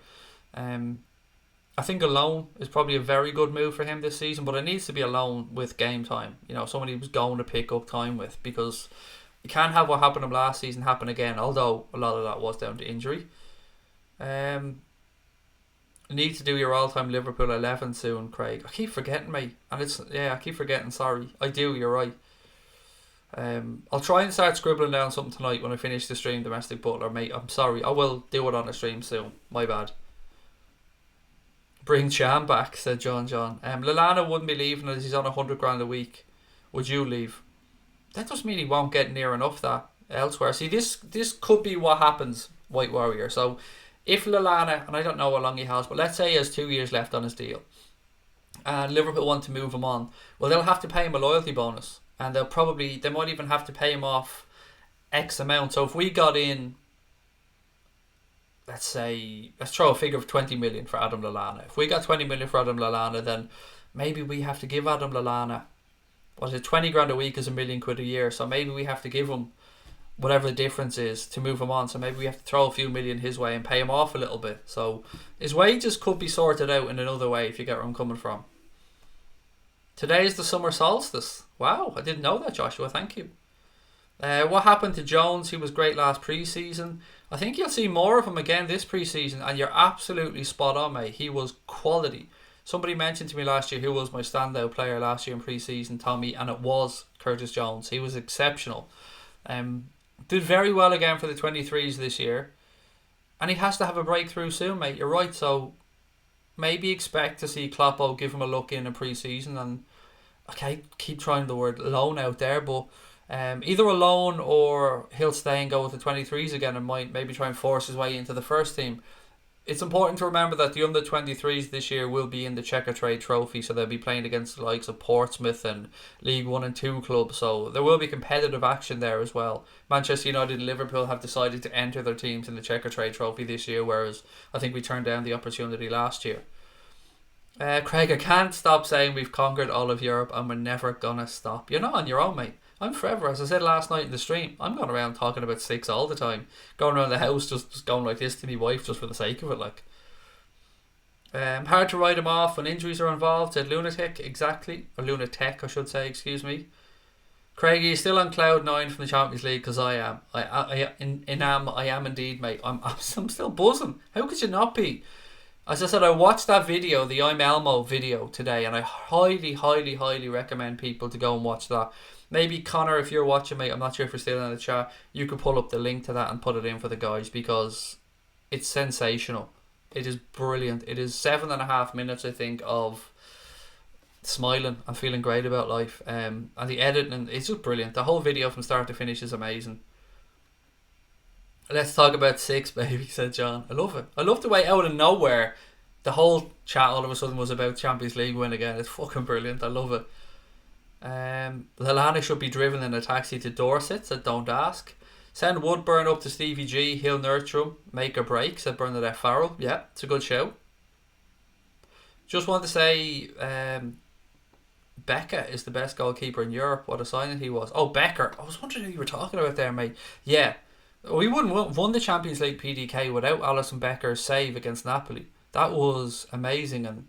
I think a loan is probably a very good move for him this season, but it needs to be a loan with game time. You know, somebody who's going to pick up time with, because you can't have what happened to him last season happen again, although a lot of that was down to injury. You need to do your all-time Liverpool 11 soon, Craig. I keep forgetting, mate. And I keep forgetting, sorry. I do, you're right. I'll try and start scribbling down something tonight when I finish the stream, Domestic Butler, mate. I'm sorry. I will do it on a stream soon. My bad. Bring Chan back, said John. Lallana wouldn't be leaving as he's on 100 grand a week. Would you leave? That doesn't mean he won't get near enough that elsewhere. See, this could be what happens, White Warrior. So if Lallana, and I don't know how long he has, but let's say he has 2 years left on his deal, and Liverpool want to move him on, well, they'll have to pay him a loyalty bonus, and they might even have to pay him off X amount. So if we got in, let's throw a figure of 20 million for Adam Lallana. If we got 20 million for Adam Lallana, then maybe we have to give Adam Lallana, 20 grand a week is £1 million a year, so maybe we have to give him whatever the difference is to move him on. So maybe we have to throw a few million his way and pay him off a little bit. So his wages could be sorted out in another way, if you get where I'm coming from. Today is the summer solstice. Wow, I didn't know that, Joshua. Thank you. What happened to Jones? He was great last pre-season. I think you'll see more of him again this pre-season, and you're absolutely spot on, mate. He was quality. Somebody mentioned to me last year who was my standout player last year in pre-season, Tommy, and it was Curtis Jones. He was exceptional. Did very well again for the 23s this year, and he has to have a breakthrough soon, mate. You're right. So maybe expect to see Kloppo give him a look in a pre-season, and okay, keep trying the word loan out there, but either a loan or he'll stay and go with the 23s again and might maybe try and force his way into the first team. it's important to remember that the under-23s this year will be in the Checker Trade Trophy, so they'll be playing against the likes of Portsmouth and League 1 and 2 clubs, so there will be competitive action there as well. Manchester United and Liverpool have decided to enter their teams in the Checker Trade Trophy this year, whereas I think we turned down the opportunity last year. Craig, I can't stop saying we've conquered all of Europe and we're never gonna stop. You're not on your own, mate. I'm forever. As I said last night in the stream, I'm going around talking about six all the time. Going around the house just going like this to my wife just for the sake of it. Like, hard to write him off when injuries are involved, said Lunatic, exactly. Or Lunatic, I should say, excuse me. Craigie, still on cloud 9 from the Champions League, because I am. I am indeed, mate. I'm still buzzing. How could you not be? As I said, I watched that video, the I'm Elmo video today, and I highly, highly, highly recommend people to go and watch that. Maybe Connor, if you're watching, mate, I'm not sure if you're still in the chat, you could pull up the link to that and put it in for the guys, because it's sensational. It is brilliant. It is 7.5 minutes, I think, of smiling and feeling great about life. And the editing, it's just brilliant. The whole video from start to finish is amazing. Let's talk about 6, baby, said John. I love it. I love the way out of nowhere the whole chat all of a sudden was about Champions League win again. It's fucking brilliant. I love it. Lallana should be driven in a taxi to Dorset, said Don't Ask. Send Woodburn up to Stevie G, he'll nurture him, make or break, said Bernadette Farrell. Yeah, it's a good show. Just want to say Becca is the best goalkeeper in Europe. What a signing he was. Oh, Becker, I was wondering who you were talking about there, mate. Yeah, we wouldn't have won the Champions League PDK without Alisson Becker's save against Napoli. That was amazing. And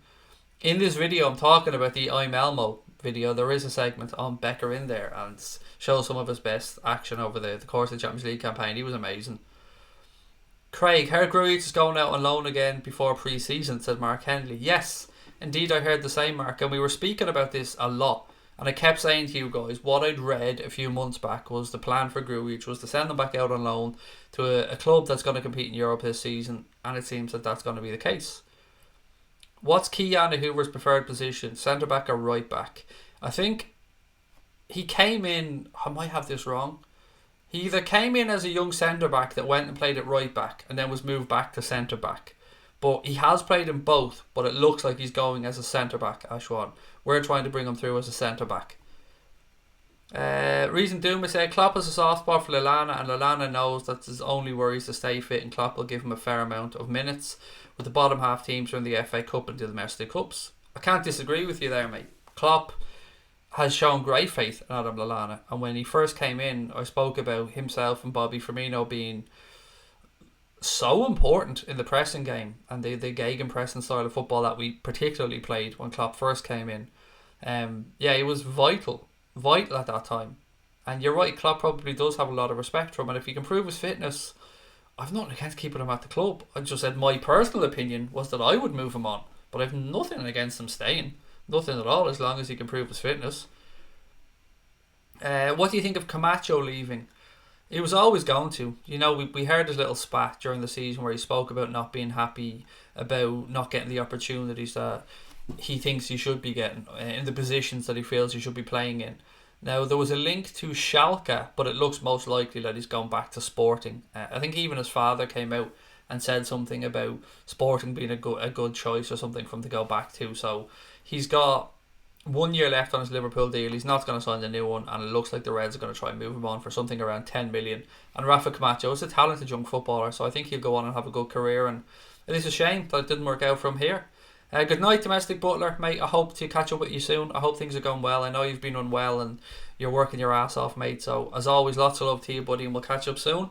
in this video I'm talking about, the I'm Elmo video, there is a segment on Becker in there and shows some of his best action over the course of the Champions League campaign. He was amazing. Craig, heard Grujic is going out on loan again before pre-season, said Mark Henley. Yes, indeed I heard the same, Mark, and we were speaking about this a lot, and I kept saying to you guys what I'd read a few months back was the plan for Grujic was to send him back out on loan to a club that's going to compete in Europe this season, and it seems that that's going to be the case. What's Keanu Hoover's preferred position? Centre back or right back? I think he came in, I might have this wrong. He either came in as a young centre back that went and played at right back and then was moved back to centre back. But he has played in both, but it looks like he's going as a centre back, Ashwan. We're trying to bring him through as a centre back. Reason Doom is saying Klopp has a soft spot for Lallana, and Lallana knows that his only worry is to stay fit, and Klopp will give him a fair amount of minutes with the bottom half teams from the FA Cup and the domestic cups. I can't disagree with you there, mate. Klopp has shown great faith in Adam Lallana, and when he first came in, I spoke about himself and Bobby Firmino being so important in the pressing game and the gegenpressing style of football that we particularly played when Klopp first came in. Yeah, he was vital at that time. And you're right, Klopp probably does have a lot of respect for him, and if he can prove his fitness, I've nothing against keeping him at the club. I just said my personal opinion was that I would move him on, but I've nothing against him staying. Nothing at all, as long as he can prove his fitness. What do you think of Camacho leaving? He was always going to. You know, we heard his little spat during the season where he spoke about not being happy about not getting the opportunities that he thinks he should be getting in the positions that he feels he should be playing in. Now, there was a link to Schalke, but it looks most likely that he's gone back to Sporting. I think even his father came out and said something about Sporting being a good choice or something for him to go back to. So he's got 1 year left on his Liverpool deal. He's not going to sign the new one, and it looks like the Reds are going to try and move him on for something around 10 million. And Rafa Camacho is a talented young footballer, so I think he'll go on and have a good career, and it is a shame that it didn't work out from here. Good night, Domestic Butler, mate. I hope to catch up with you soon. I hope things are going well. I know you've been unwell and you're working your ass off, mate, so as always, lots of love to you, buddy, and we'll catch up soon.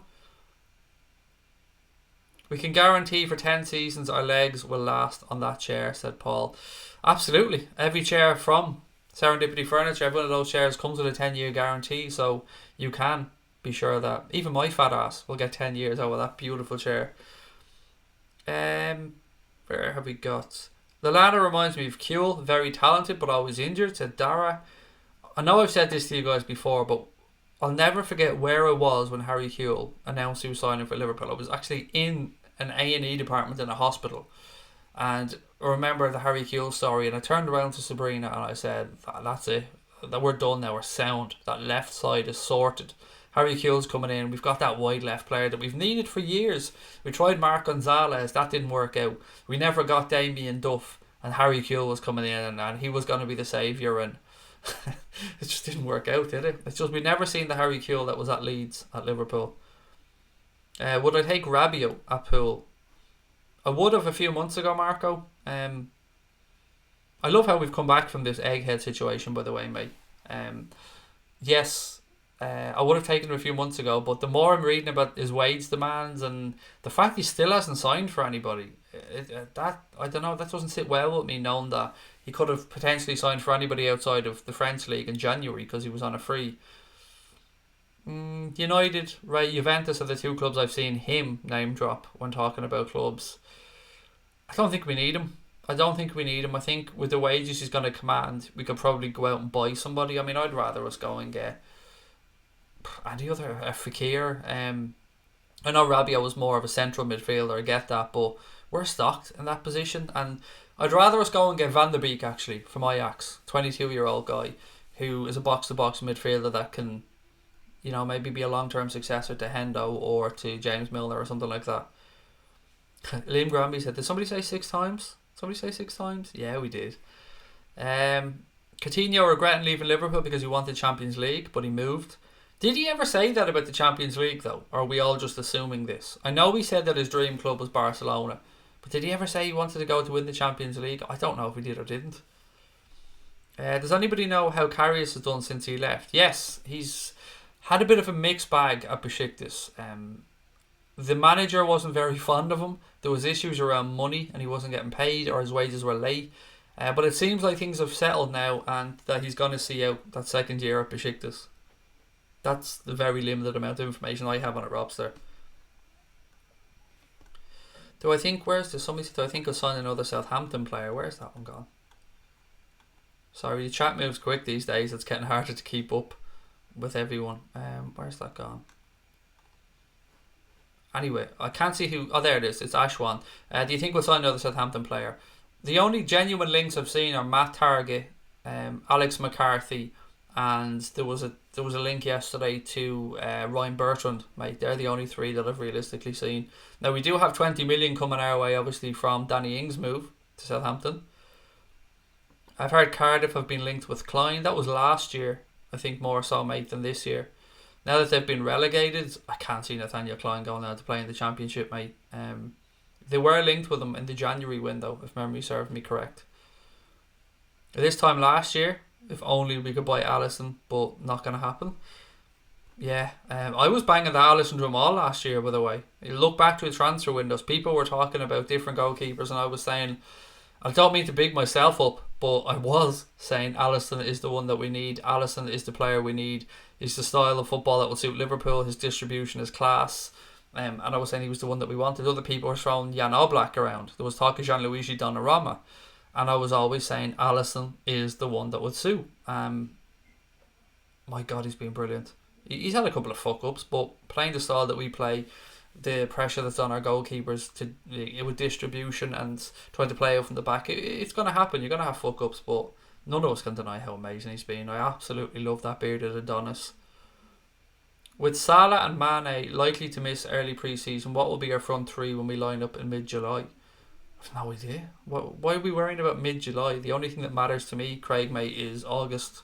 We can guarantee for 10 seasons our legs will last on that chair, said Paul. Absolutely. Every chair from Serendipity Furniture, every one of those chairs comes with a 10-year guarantee, so you can be sure that even my fat ass will get 10 years out of that beautiful chair. Where have we got? Lallana reminds me of Kuhl, very talented but always injured, said Dara. I know I've said this to you guys before, but I'll never forget where I was when Harry Kuhl announced he was signing for Liverpool. I was actually in an A&E department in a hospital, and I remember the Harry Kuhl story, and I turned around to Sabrina and I said, that's it, that we're done now, we're sound, that left side is sorted. Harry Kewell's coming in. We've got that wide left player that we've needed for years. We tried Mark Gonzalez, that didn't work out. We never got Damien Duff, and Harry Kewell was coming in, and he was going to be the saviour, and it just didn't work out, did it? It's just we never seen the Harry Kewell that was at Leeds, at Liverpool. Would I take Rabiot at Pool? I would have a few months ago, Marco. I love how we've come back from this egghead situation, by the way, mate. Yes, I would have taken him a few months ago, but the more I'm reading about his wage demands and the fact he still hasn't signed for anybody, that I don't know, that doesn't sit well with me, knowing that he could have potentially signed for anybody outside of the French league in January because he was on a free. United, right? Juventus are the two clubs I've seen him name drop when talking about clubs. I don't think we need him. I think with the wages he's going to command, we could probably go out and buy somebody. I mean, I'd rather us go and get any other Fekir. I know Rabiot was more of a central midfielder, I get that, but we're stocked in that position, and I'd rather us go and get Van der Beek, actually, from Ajax, 22-year-old guy who is a box-to-box midfielder that can, maybe be a long-term successor to Hendo or to James Milner or something like that. Liam Granby said, did somebody say 6 times? Yeah, we did. Coutinho regretting leaving Liverpool because he wanted Champions League, but he moved. Did he ever say that about the Champions League, though? Or are we all just assuming this? I know he said that his dream club was Barcelona, but did he ever say he wanted to go to win the Champions League? I don't know if he did or didn't. Does anybody know how Karius has done since he left? Yes, he's had a bit of a mixed bag at Besiktas. The manager wasn't very fond of him. There was issues around money and he wasn't getting paid, or his wages were late. But it seems like things have settled now and that he's going to see out that second year at Besiktas. That's the very limited amount of information I have on it, Robster. Do I think I'll sign another Southampton player? Where's that one gone? Sorry, the chat moves quick these days. It's getting harder to keep up with everyone. Where's that gone? Anyway, I can't see who. Oh, there it is. It's Ashwan. Do you think we'll sign another Southampton player? The only genuine links I've seen are Matt Target, Alex McCarthy, and there was a link yesterday to Ryan Bertrand. Mate, they're the only 3 that I've realistically seen. Now we do have 20 million coming our way, obviously, from Danny Ings' move to Southampton. I've heard Cardiff have been linked with Klein. That was last year, I think, more so, mate, than this year. Now that they've been relegated, I can't see Nathaniel Klein going out to play in the Championship, mate. They were linked with him in the January window, if memory serves me correct. This time last year, if only we could buy Alisson, but not going to happen. Yeah, I was banging the Alisson drum all last year, by the way. You look back to the transfer windows, people were talking about different goalkeepers, and I was saying, I don't mean to big myself up, but I was saying Alisson is the one that we need. Alisson is the player we need. He's the style of football that will suit Liverpool. His distribution is class. And I was saying he was the one that we wanted. Other people were throwing Jan Oblak around. There was talk of Gianluigi Donnarumma. And I was always saying Alisson is the one that would suit. My God, he's been brilliant. He's had a couple of fuck-ups, but playing the style that we play, the pressure that's on our goalkeepers with distribution and trying to play out from the back, it's going to happen. You're going to have fuck-ups, but none of us can deny how amazing he's been. I absolutely love that bearded Adonis. With Salah and Mane likely to miss early pre-season, what will be our front 3 when we line up in mid-July? I've no idea. Why are we worrying about mid-July? The only thing that matters to me, Craig, mate, is August.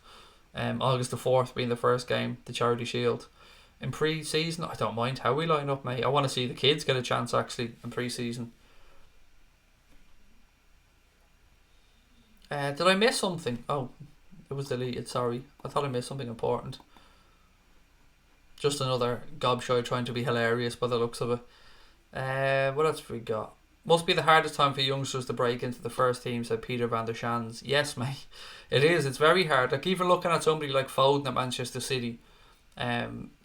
August the 4th being the first game, the Charity Shield. In pre-season, I don't mind how we line up, mate. I want to see the kids get a chance, actually, in pre-season. Did I miss something? Oh, it was deleted, sorry. I thought I missed something important. Just another gobshite trying to be hilarious by the looks of it. What else have we got? Must be the hardest time for youngsters to break into the first team, said Peter van der Shans. Yes, mate. It is. It's very hard. Like, even looking at somebody like Foden at Manchester City,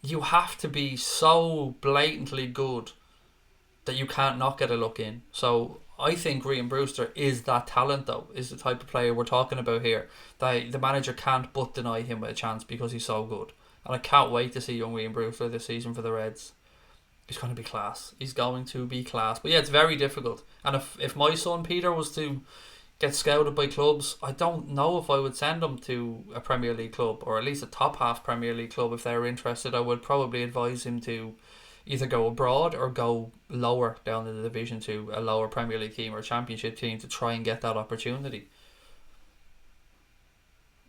you have to be so blatantly good that you can't not get a look in. So I think Ryan Brewster is that talent, though, is the type of player we're talking about here. That the manager can't but deny him a chance because he's so good. And I can't wait to see young Ryan Brewster this season for the Reds. He's going to be class. He's going to be class. But yeah, it's very difficult. And if my son Peter was to get scouted by clubs, I don't know if I would send them to a Premier League club, or at least a top half Premier League club. If they were interested, I would probably advise him to either go abroad or go lower down in the division to a lower Premier League team or Championship team to try and get that opportunity.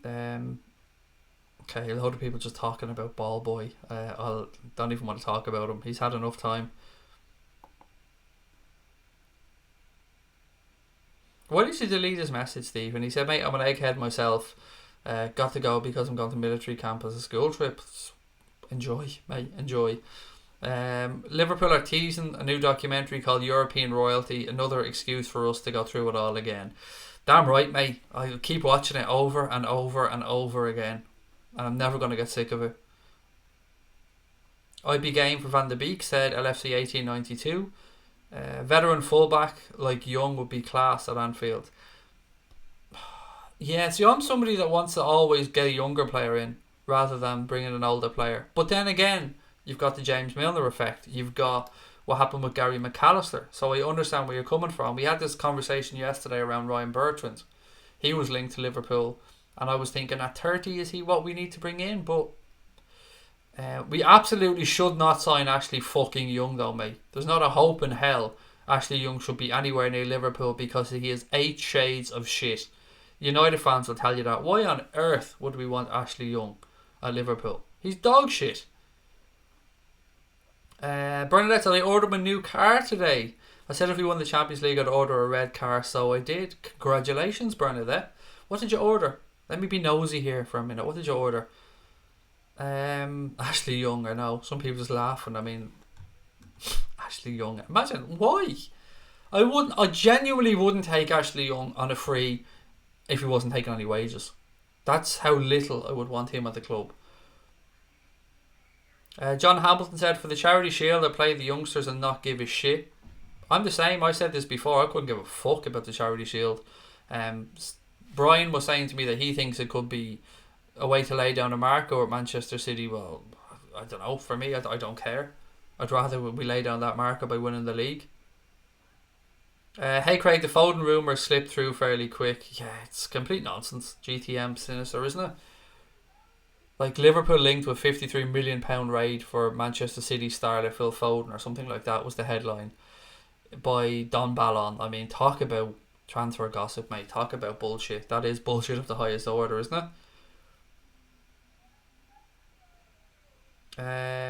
Okay, a load of people just talking about Ball Boy. I don't even want to talk about him. He's had enough time. Why did you delete his message, Steve? And he said, mate, I'm an egghead myself. Got to go because I'm going to military camp as a school trip. Enjoy, mate, enjoy. Liverpool are teasing a new documentary called European Royalty. Another excuse for us to go through it all again. Damn right, mate. I'll keep watching it over and over and over again. And I'm never going to get sick of it. I'd be game for Van de Beek, said LFC 1892. Veteran fullback like Young would be class at Anfield. Yeah, see, I'm somebody that wants to always get a younger player in rather than bringing an older player. But then again, you've got the James Milner effect. You've got what happened with Gary McAllister. So I understand where you're coming from. We had this conversation yesterday around Ryan Bertrand. He was linked to Liverpool. And I was thinking, at 30, is he what we need to bring in? But we absolutely should not sign Ashley fucking Young, though, mate. There's not a hope in hell Ashley Young should be anywhere near Liverpool because he is 8 shades of shit. United fans will tell you that. Why on earth would we want Ashley Young at Liverpool? He's dog shit. Bernadette said, I ordered my new car today. I said if we won the Champions League I'd order a red car, so I did. Congratulations, Bernadette. What did you order? Let me be nosy here for a minute. What did you order? Ashley Young, I know. Some people just laughing. I mean, Ashley Young. Imagine, why? I genuinely wouldn't take Ashley Young on a free if he wasn't taking any wages. That's how little I would want him at the club. John Hamilton said, for the Charity Shield I play the youngsters and not give a shit. I'm the same. I said this before. I couldn't give a fuck about the Charity Shield. Brian was saying to me that he thinks it could be a way to lay down a marker at Manchester City. Well, I don't know. For me, I don't care. I'd rather we lay down that marker by winning the league. Hey Craig, the Foden rumour slipped through fairly quick. Yeah, it's complete nonsense. GTM sinister, isn't it? Like Liverpool linked with £53 million raid for Manchester City star Phil Foden or something like that was the headline by Don Ballon. I mean, talk about transfer gossip, mate. Talk about bullshit. That is bullshit of the highest order, isn't it?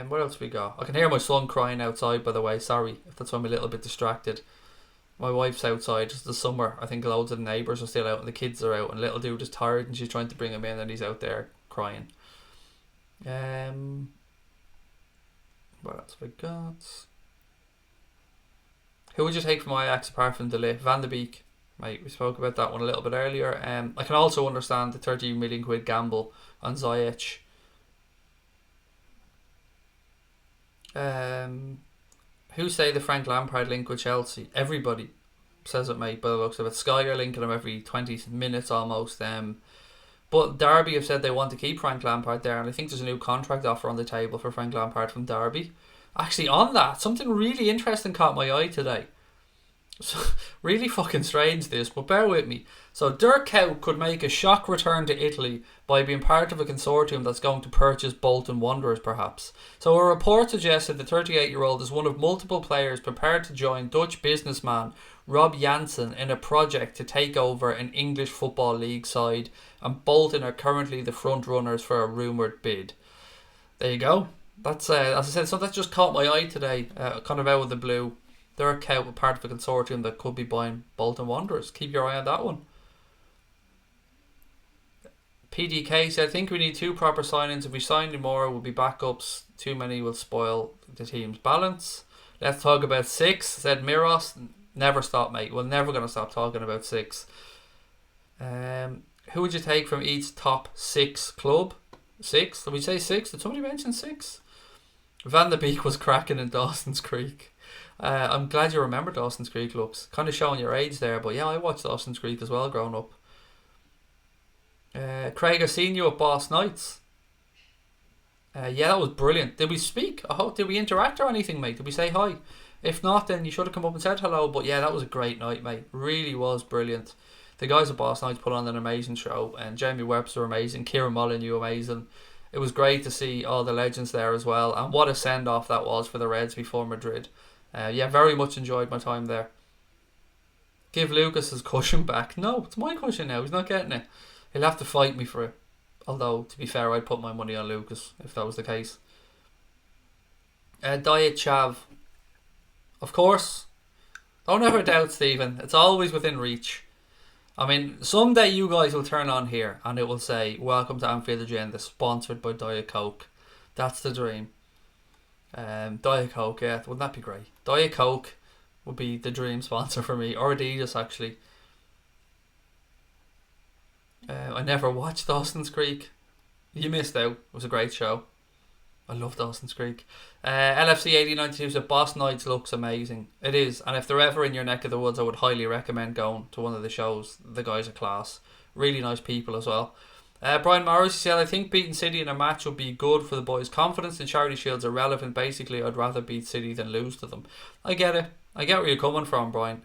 What else we got? I can hear my son crying outside, by the way. Sorry if that's why I'm a little bit distracted. My wife's outside. It's the summer. I think loads of the neighbours are still out and the kids are out and little dude is tired and she's trying to bring him in and he's out there crying. What else have we got? Who would you take from Ajax apart from Ligt? Van de Beek. Mate, we spoke about that one a little bit earlier. I can also understand the 30 million quid gamble on Ziyech. Who say the Frank Lampard link with Chelsea? Everybody says it, mate, by the looks of it. Sky are linking him every 20 minutes almost. But Derby have said they want to keep Frank Lampard there, and I think there's a new contract offer on the table for Frank Lampard from Derby. Actually, on that, something really interesting caught my eye today. So, really fucking strange this, but bear with me. So Dirk Kuyt could make a shock return to Italy by being part of a consortium that's going to purchase Bolton Wanderers, perhaps. So a report suggested the 38-year-old is one of multiple players prepared to join Dutch businessman Rob Jansen in a project to take over an English Football League side, and Bolton are currently the front runners for a rumoured bid. There you go. That's as I said, so that just caught my eye today, kind of out of the blue. They're part of a consortium that could be buying Bolton Wanderers. Keep your eye on that one. PDK said, I think we need 2 proper signings. If we sign any more, we'll be backups. Too many will spoil the team's balance. Let's talk about 6, said Miros. Never stop, mate. We're never going to stop talking about 6. Who would you take from each top 6 club? 6? Did we say 6? Did somebody mention 6? Van de Beek was cracking in Dawson's Creek. I'm glad you remember Dawson's Creek, looks. Kind of showing your age there, but yeah, I watched Dawson's Creek as well growing up. Craig, I seen you at Boss Nights. Yeah, that was brilliant. Did we speak? Did we interact or anything, mate? Did we say hi? If not, then you should have come up and said hello. But yeah, that was a great night, mate. Really was brilliant. The guys at Boss Nights put on an amazing show, and Jamie Webster amazing, Kieran Molyneux amazing. It was great to see all the legends there as well, and what a send-off that was for the Reds before Madrid. Yeah, very much enjoyed my time there. Give Lucas his cushion back. No, it's my cushion now. He's not getting it. He'll have to fight me for it. Although, to be fair, I'd put my money on Lucas if that was the case. Diet Chav. Of course. Don't ever doubt, Stephen. It's always within reach. I mean, someday you guys will turn on here and it will say, welcome to Anfield Agenda, sponsored by Diet Coke. That's the dream. Diet Coke, yeah, wouldn't that be great? Diet Coke would be the dream sponsor for me, or Adidas actually. I never watched Dawson's Creek. You missed out. It was a great show. I love Dawson's Creek. LFC 8092 said Boss Nights looks amazing. It is, and if they're ever in your neck of the woods, I would highly recommend going to one of the shows. The guys are class. Really nice people as well. Brian Morris said, I think beating City in a match would be good for the boys' confidence, and Charity Shield's irrelevant. Basically, I'd rather beat City than lose to them. I get it. I get where you're coming from, Brian.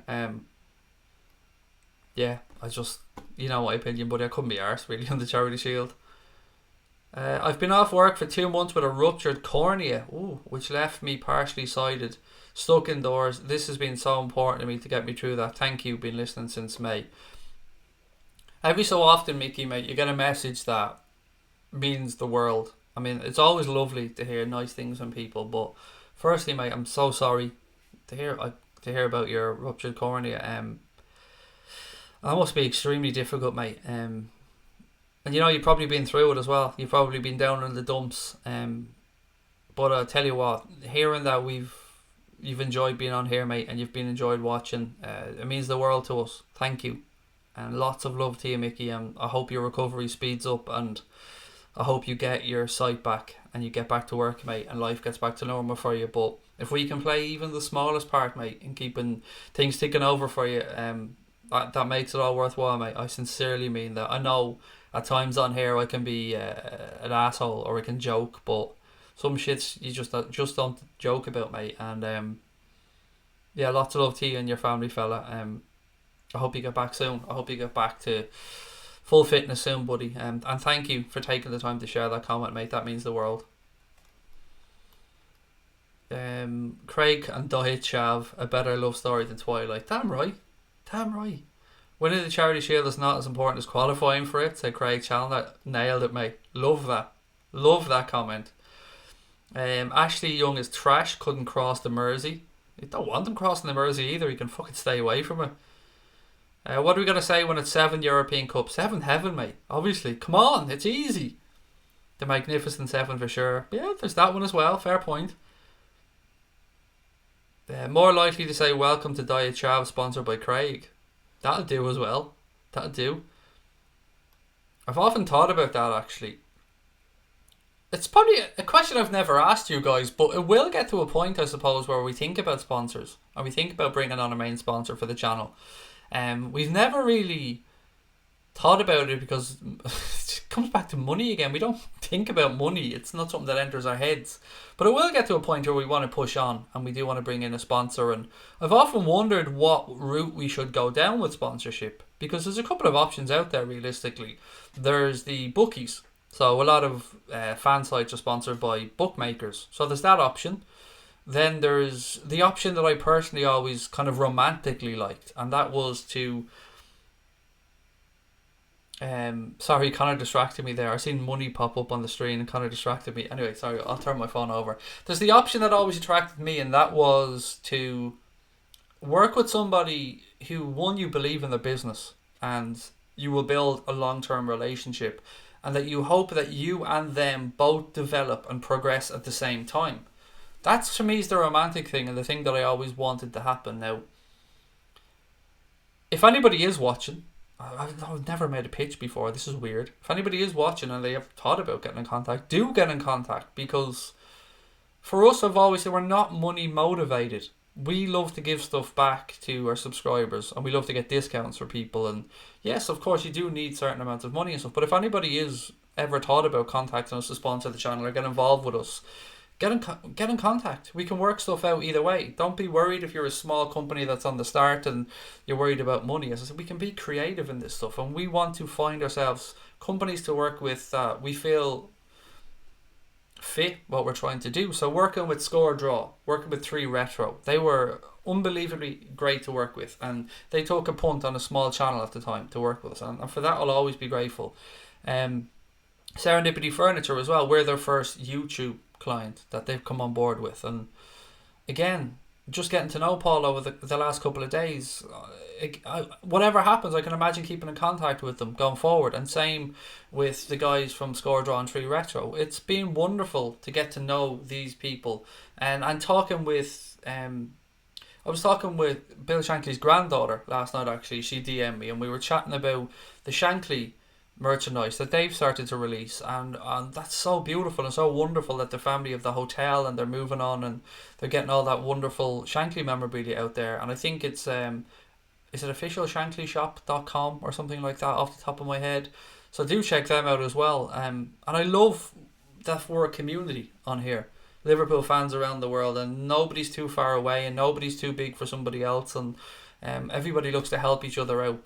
Yeah, I just, you know my opinion, buddy. I couldn't be arsed really on the Charity Shield. I've been off work for 2 months with a ruptured cornea, which left me partially sighted, stuck indoors. This has been so important to me to get me through that. Thank you, been listening since May. Every so often, Mickey, mate, you get a message that means the world. I mean, it's always lovely to hear nice things from people, but firstly, mate, I'm so sorry to hear about your ruptured cornea. That must be extremely difficult, mate. And you know, you've probably been through it as well. You've probably been down in the dumps. But I'll tell you what, hearing that you've enjoyed being on here, mate, and you've been enjoyed watching, it means the world to us. Thank you. And lots of love to you, Mickey. I hope your recovery speeds up, and I hope you get your sight back and you get back to work, mate, and life gets back to normal for you. But if we can play even the smallest part, mate, in keeping things ticking over for you, that makes it all worthwhile, mate. I sincerely mean that. I know at times on here I can be an asshole, or I can joke, but some shits you just don't joke about, mate. And yeah, lots of love to you and your family, fella. I hope you get back soon. I hope you get back to full fitness soon, buddy. And thank you for taking the time to share that comment, mate. That means the world. Craig and Diet Chav, a better love story than Twilight. Damn right. Winning the Charity Shield is not as important as qualifying for it, said Craig Chandler. Nailed it, mate. Love that comment. Ashley Young is trash, couldn't cross the Mersey. You don't want him crossing the Mersey either. He can fucking stay away from it. What are we going to say when it's 7 European Cups? 7 heaven, mate. Obviously. Come on, it's easy. The Magnificent 7 for sure. Yeah, there's that one as well. Fair point. More likely to say welcome to Diet Chav, sponsored by Craig. That'll do as well. That'll do. I've often thought about that, actually. It's probably a question I've never asked you guys, but it will get to a point, I suppose, where we think about sponsors and we think about bringing on a main sponsor for the channel. We've never really thought about it because it comes back to money again. We don't think about money. It's not something that enters our heads. But it will get to a point where we want to push on and we do want to bring in a sponsor. And I've often wondered what route we should go down with sponsorship, because there's a couple of options out there realistically. There's the bookies. So a lot of fan sites are sponsored by bookmakers. So there's that option. Then there's the option that I personally always kind of romantically liked, and that was to sorry, kind of distracted me there. I seen money pop up on the screen and kind of distracted me. Anyway, sorry, I'll turn my phone over. There's the option that always attracted me, and that was to work with somebody who, one, you believe in their business and you will build a long-term relationship, and that you hope that you and them both develop and progress at the same time. That's, to me, is the romantic thing and the thing that I always wanted to happen. Now, if anybody is watching, I've never made a pitch before, this is weird. If anybody is watching and they have thought about getting in contact, do get in contact, because for us, I've always said we're not money motivated. We love to give stuff back to our subscribers, and we love to get discounts for people. And yes, of course, you do need certain amounts of money and stuff, but if anybody is ever thought about contacting us to sponsor the channel or get involved with us, get in contact. We can work stuff out either way. Don't be worried if you're a small company that's on the start and you're worried about money. As I said, we can be creative in this stuff, and we want to find ourselves companies to work with that we feel fit what we're trying to do. So working with Score Draw, working with 3 Retro, they were unbelievably great to work with, and they took a punt on a small channel at the time to work with us, and for that I'll always be grateful. Serendipity Furniture as well, we're their first YouTube client that they've come on board with, and again, just getting to know Paul over the last couple of days, whatever happens, I can imagine keeping in contact with them going forward, and same with the guys from Score Draw and 3 Retro. It's been wonderful to get to know these people, and I'm talking with I was talking with Bill Shankly's granddaughter last night. Actually, she DM'd me and we were chatting about the Shankly merchandise that they've started to release, and that's so beautiful and so wonderful that the family of the hotel, and they're moving on and they're getting all that wonderful Shankly memorabilia out there. And I think it's is it officialshanklyshop.com or something like that off the top of my head, so do check them out as well. And I love that we're a community on here, Liverpool fans around the world, and nobody's too far away and nobody's too big for somebody else, and everybody looks to help each other out,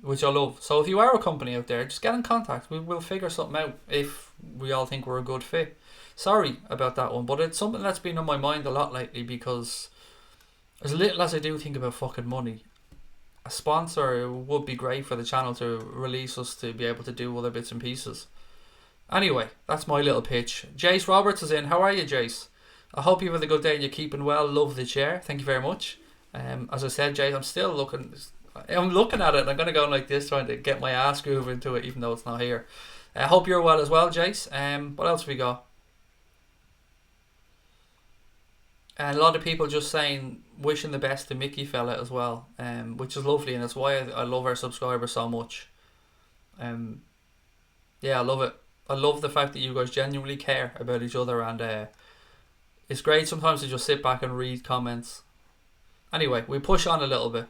which I love. So if you are a company out there, just get in contact. We'll figure something out if we all think we're a good fit. Sorry about that one, but it's something that's been on my mind a lot lately, because as little as I do think about fucking money, a sponsor would be great for the channel to release us to be able to do other bits and pieces. Anyway, that's my little pitch. Jace Roberts is in. How are you, Jace? I hope you've had a good day and you're keeping well. Love the chair. Thank you very much. As I said, Jace, I'm still looking at it, and I'm going to go like this, trying to get my ass groove into it, even though it's not here. I hope you're well as well, Jace. What else have we got? And a lot of people just saying, wishing the best to Mickey fella as well, which is lovely, and it's why I love our subscribers so much. Yeah, I love it. I love the fact that you guys genuinely care about each other, and it's great sometimes to just sit back and read comments. Anyway, we push on a little bit.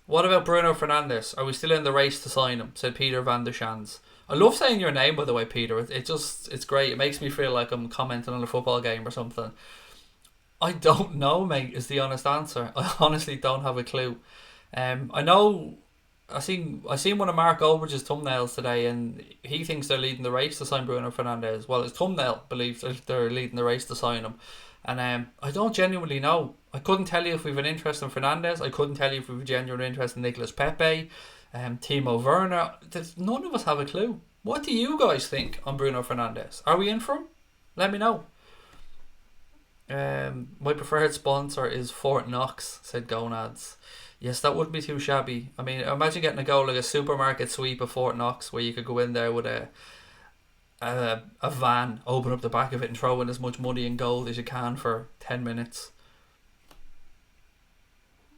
What about Bruno Fernandes? Are we still in the race to sign him? Said Peter van der Schanz. I love saying your name, by the way, Peter. It's great. It makes me feel like I'm commenting on a football game or something. I don't know, mate, is the honest answer. I honestly don't have a clue. I know I seen one of Mark Olbridge's thumbnails today, and he thinks they're leading the race to sign Bruno Fernandes. Well, his thumbnail believes that they're leading the race to sign him, and I don't genuinely know. I couldn't tell you if we've an interest in Fernandes. I couldn't tell you if we've a genuine interest in Nicolas Pepe, Timo, Werner. None of us have a clue. What do you guys think on Bruno Fernandes? Are we in for him? Let me know. My preferred sponsor is Fort Knox, said Gonads. Yes, that wouldn't be too shabby. I mean, imagine getting a go like a supermarket sweep of Fort Knox, where you could go in there with a van, open up the back of it and throw in as much money and gold as you can for 10 minutes.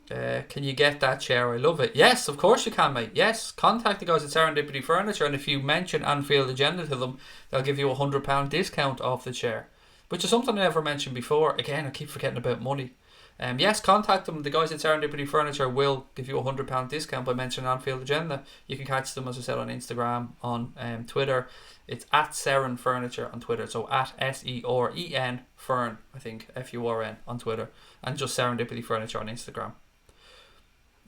Can you get that chair? I love it. Yes, of course you can, mate. Yes, contact the guys at Serendipity Furniture, and if you mention Anfield Agenda to them, they'll give you £100 discount off the chair, which is something I never mentioned before. Again, I keep forgetting about money. Yes, contact them. The guys at Serendipity Furniture will give you £100 discount by mentioning Anfield Agenda. You can catch them, as I said, on Instagram, on Twitter. It's at Seren Furniture on Twitter. So at SEREN Fern, I think, FURN on Twitter, and just Serendipity Furniture on Instagram.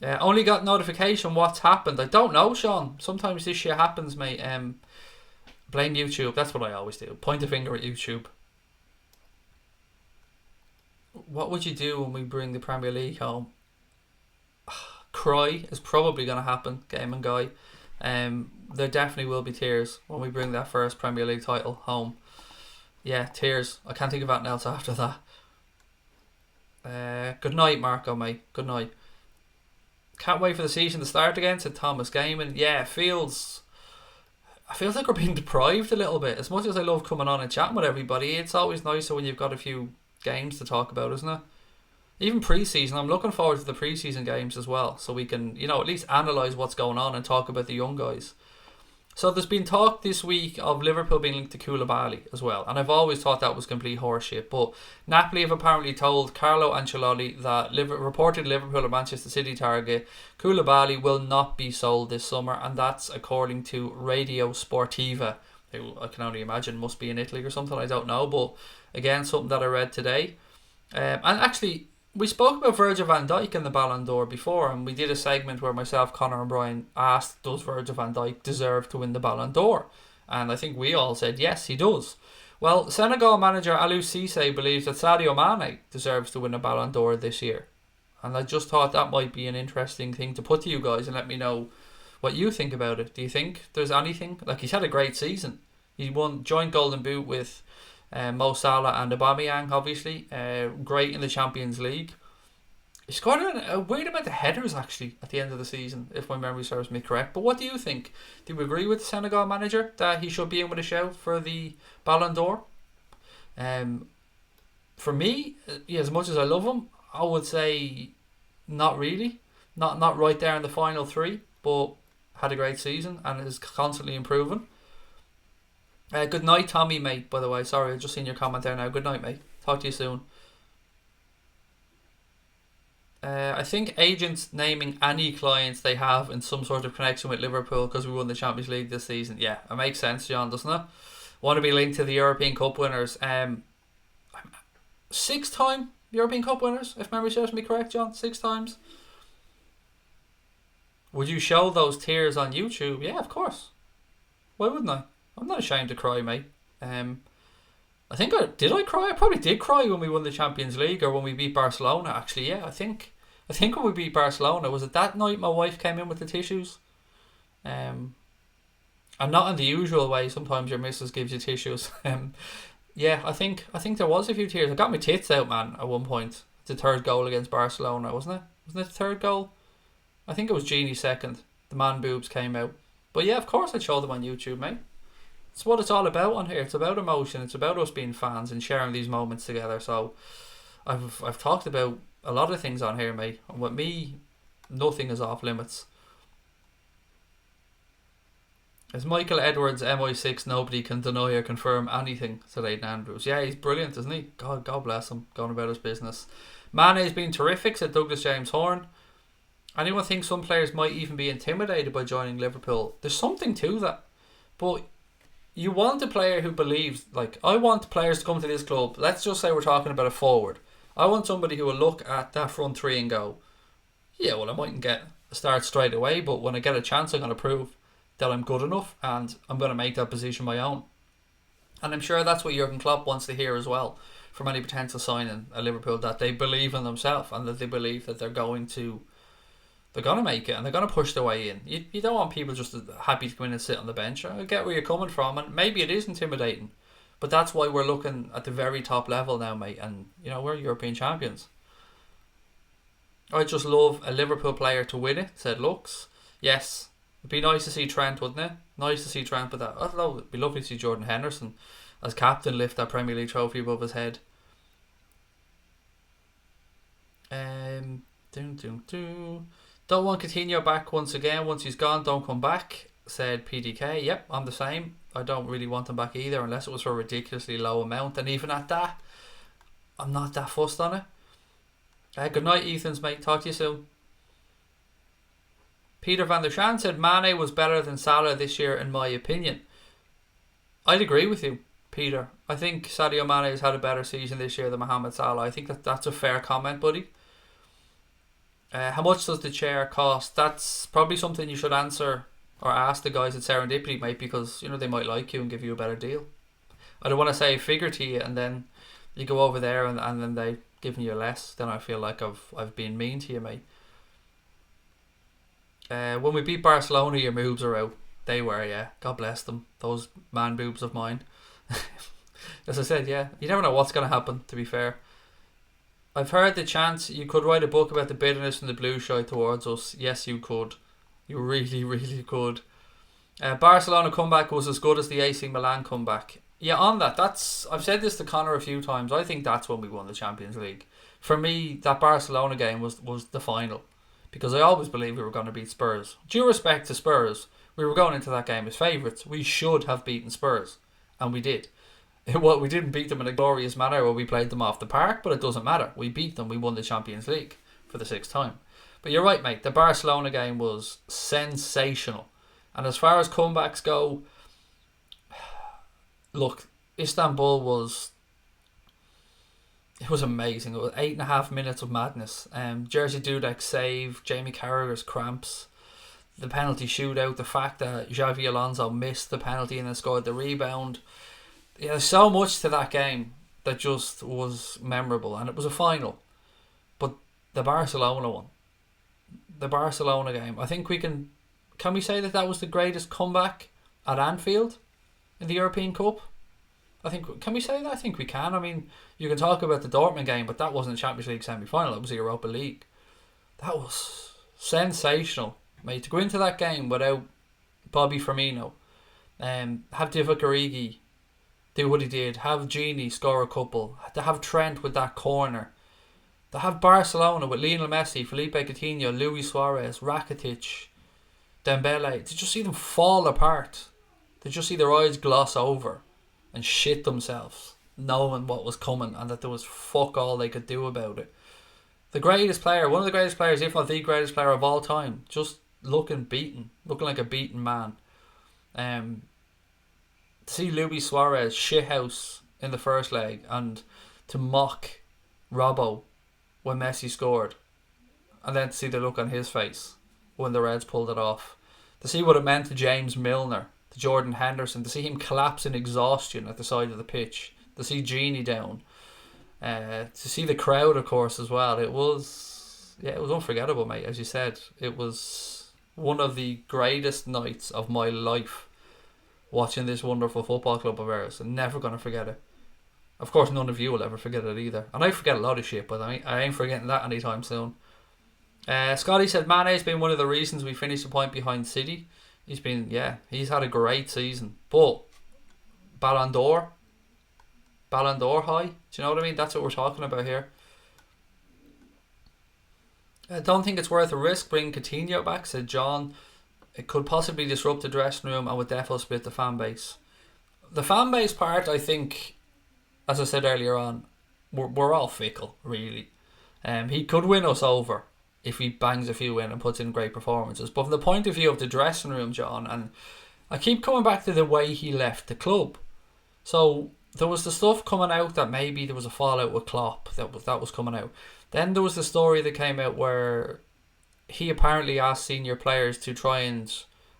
Only got notification what's happened. I don't know, Sean. Sometimes this shit happens, mate. Blame YouTube. That's what I always do. Point a finger at YouTube. What would you do when we bring the Premier League home? Cry is probably going to happen, Game and Guy. There definitely will be tears when we bring that first Premier League title home. Yeah, tears. I can't think of anything else after that. Good night, Marco, mate. Good night. Can't wait for the season to start again, said Thomas Gaiman. Yeah, it feels like we're being deprived a little bit. As much as I love coming on and chatting with everybody, it's always nicer when you've got a few games to talk about, isn't it? Even pre-season, I'm looking forward to the pre-season games as well, so we can, at least analyse what's going on and talk about the young guys. So there's been talk this week of Liverpool being linked to Koulibaly as well, and I've always thought that was complete horseshit, but Napoli have apparently told Carlo Ancelotti that reported Liverpool and Manchester City target Koulibaly will not be sold this summer, and that's according to Radio Sportiva who I can only imagine must be in Italy or something, I don't know. But again, something that I read today. And actually, we spoke about Virgil van Dijk in the Ballon d'Or before, and we did a segment where myself, Connor and Brian asked, does Virgil van Dijk deserve to win the Ballon d'Or? And I think we all said yes, he does. Well, Senegal manager Aliou Cissé believes that Sadio Mane deserves to win a Ballon d'Or this year. And I just thought that might be an interesting thing to put to you guys and let me know what you think about it. Do you think there's anything? Like, he's had a great season. He won joint Golden Boot with Mo Salah and Aubameyang, obviously. Great in the Champions League. He scored a weird amount of headers, actually, at the end of the season, if my memory serves me correct. But what do you think? Do you agree with the Senegal manager that he should be in with a shout for the Ballon d'Or? For me, as much as I love him, I would say not really. Not right there in the final three, but had a great season and is constantly improving. Good night, Tommy, mate, by the way. Sorry, I've just seen your comment there now. Good night, mate. Talk to you soon. I think agents naming any clients they have in some sort of connection with Liverpool because we won the Champions League this season. Yeah, it makes sense, John, doesn't it? Want to be linked to the European Cup winners. 6-time European Cup winners, if memory serves me correct, John. 6 times. Would you show those tears on YouTube? Yeah, of course. Why wouldn't I? I'm not ashamed to cry, mate. I think did I cry? I probably did cry when we won the Champions League or when we beat Barcelona. Actually, yeah, I think when we beat Barcelona, was it that night my wife came in with the tissues? And not in the usual way. Sometimes your missus gives you tissues. Yeah, I think there was a few tears. I got my tits out, man, at one point. The third goal against Barcelona, wasn't it? Wasn't it the third goal? I think it was Genie's second. The man boobs came out. But yeah, of course I'd show them on YouTube, mate. It's what it's all about on here. It's about emotion. It's about us being fans and sharing these moments together. So I've talked about a lot of things on here, mate. And with me, nothing is off limits. As Michael Edwards, MI6, nobody can deny or confirm anything, said Aidan Andrews. Yeah, he's brilliant, isn't he? God bless him, going about his business. Mane's been terrific, said Douglas James Horn. Anyone think some players might even be intimidated by joining Liverpool? There's something to that. But you want a player who believes, like, I want players to come to this club. Let's just say we're talking about a forward. I want somebody who will look at that front three and go, yeah, well, I mightn't get a start straight away, but when I get a chance, I'm going to prove that I'm good enough and I'm going to make that position my own. And I'm sure that's what Jurgen Klopp wants to hear as well from any potential signing at Liverpool, that they believe in themselves and that they believe that they're going to make it and they're going to push their way in. You don't want people just happy to come in and sit on the bench. I get where you're coming from, and maybe it is intimidating, but that's why we're looking at the very top level now, mate, and we're European champions. I'd just love a Liverpool player to win it, said Lux. Yes, it'd be nice to see Trent, wouldn't it? Nice to see Trent, but that, although it'd be lovely to see Jordan Henderson as captain lift that Premier League trophy above his head. Don't want Coutinho back once again. Once he's gone, don't come back, said PDK. Yep, I'm the same. I don't really want him back either, unless it was for a ridiculously low amount. And even at that, I'm not that fussed on it. Good night, Ethan's mate. Talk to you soon. Peter van der Shan said Mane was better than Salah this year, in my opinion. I'd agree with you, Peter. I think Sadio Mane has had a better season this year than Mohamed Salah. I think that's a fair comment, buddy. How much does the chair cost? That's probably something you should answer or ask the guys at Serendipity, mate, because they might like you and give you a better deal. I don't want to say a figure to you and then you go over there and then they giving you less. Then I feel like I've been mean to you, mate. When we beat Barcelona, your moves are out. They were, yeah. God bless them. Those man boobs of mine. As I said, yeah. You never know what's going to happen, to be fair. I've heard the chance you could write a book about the bitterness from the blue shy towards us. Yes, you could. You really, really could. Barcelona comeback was as good as the AC Milan comeback. Yeah, on that, I've said this to Connor a few times. I think that's when we won the Champions League. For me, that Barcelona game was the final. Because I always believed we were going to beat Spurs. Due respect to Spurs, we were going into that game as favourites. We should have beaten Spurs. And we did. We didn't beat them in a glorious manner where we played them off the park, but it doesn't matter. We beat them. We won the Champions League for the 6th time. But you're right, mate. The Barcelona game was sensational. And as far as comebacks go, Look, Istanbul was it was amazing. It was 8.5 minutes of madness. Jersey Dudek's save, Jamie Carragher's cramps, the penalty shootout, the fact that Xavi Alonso missed the penalty and then scored the rebound. Yeah, there's so much to that game that just was memorable, and it was a final. But the Barcelona one, the Barcelona game, I think we can we say that that was the greatest comeback at Anfield in the European Cup? Can we say that? I think we can. I mean, you can talk about the Dortmund game, but that wasn't a Champions League semi-final. It was the Europa League. That was sensational, mate. To go into that game without Bobby Firmino, have Divock Origi do what he did, have Gini score a couple, to have Trent with that corner, to have Barcelona with Lionel Messi, Philippe Coutinho, Luis Suarez, Rakitic, Dembele, to just see them fall apart, to just see their eyes gloss over and shit themselves, knowing what was coming and that there was fuck all they could do about it. The greatest player, one of the greatest players, if not the greatest player of all time, just looking like a beaten man. To see Luis Suarez shithouse in the first leg and to mock Robbo when Messi scored, and then to see the look on his face when the Reds pulled it off, to see what it meant to James Milner, to Jordan Henderson, to see him collapse in exhaustion at the side of the pitch, to see Genie down, to see the crowd, of course, as well. It was unforgettable, mate. As you said, it was one of the greatest nights of my life watching this wonderful football club of ours. I'm never going to forget it. Of course, none of you will ever forget it either. And I forget a lot of shit, but I ain't forgetting that anytime soon. Scotty said Mane has been one of the reasons we finished a point behind City. He's had a great season. But Ballon d'Or high, do you know what I mean? That's what we're talking about here. I don't think it's worth a risk bringing Coutinho back, said John. It could possibly disrupt the dressing room and would definitely split the fan base. The fan base part, I think, as I said earlier on, we're all fickle, really. He could win us over if he bangs a few in and puts in great performances. But from the point of view of the dressing room, John, and I keep coming back to the way he left the club. So there was the stuff coming out that maybe there was a fallout with Klopp that was coming out. Then there was the story that came out where he apparently asked senior players to try and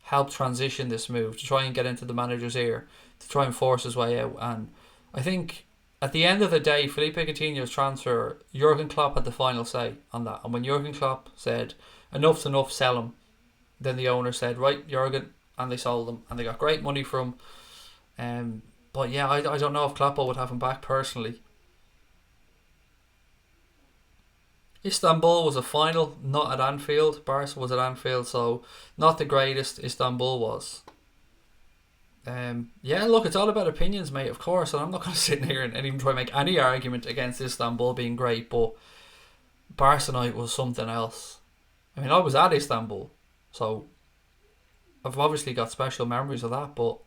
help transition this move, to try and get into the manager's ear, to try and force his way out. And I think at the end of the day, Felipe Coutinho's transfer, Jurgen Klopp had the final say on that. And when Jurgen Klopp said, enough's enough, sell him, then the owner said, right, Jurgen, and they sold him. And they got great money from him. But yeah, I don't know if Kloppo would have him back personally. Istanbul was a final, not at Anfield. Barca was at Anfield, so not the greatest. Istanbul was. Look, it's all about opinions, mate, of course, and I'm not going to sit in here and even try to make any argument against Istanbul being great, but Barca night was something else. I mean, I was at Istanbul, so I've obviously got special memories of that, but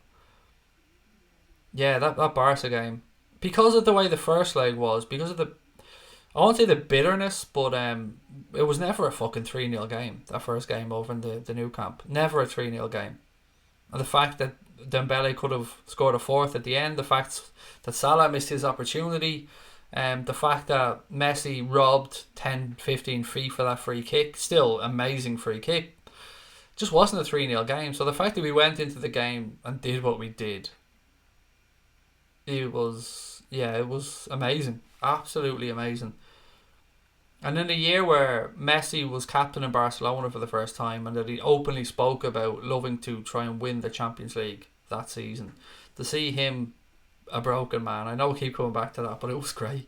yeah, that Barca game, because of the way the first leg was, because of I won't say the bitterness, but it was never a fucking 3-0 game, that first game over in the new camp. Never a 3-0 game. And the fact that Dembele could have scored a fourth at the end, the fact that Salah missed his opportunity, the fact that Messi robbed 10-15 feet for that free kick, still amazing free kick, just wasn't a 3-0 game. So the fact that we went into the game and did what we did, it was amazing. Absolutely amazing. And in a year where Messi was captain in Barcelona for the first time and that he openly spoke about loving to try and win the Champions League that season, to see him a broken man, I know I keep coming back to that, but it was great.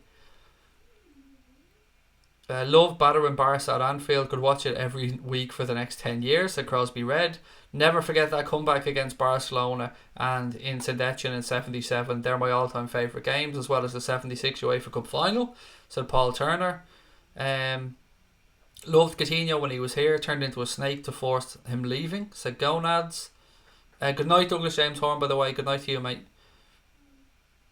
Love battering Barca at Anfield, could watch it every week for the next 10 years, said Crosby Red. Never forget that comeback against Barcelona and in Sendetjen in 77. They're my all-time favourite games, as well as the 76 UEFA Cup final, said Paul Turner. Loved Coutinho when he was here, turned into a snake to force him leaving, said Gonads. Good night, Douglas James Horn, by the way. Good night to you, mate.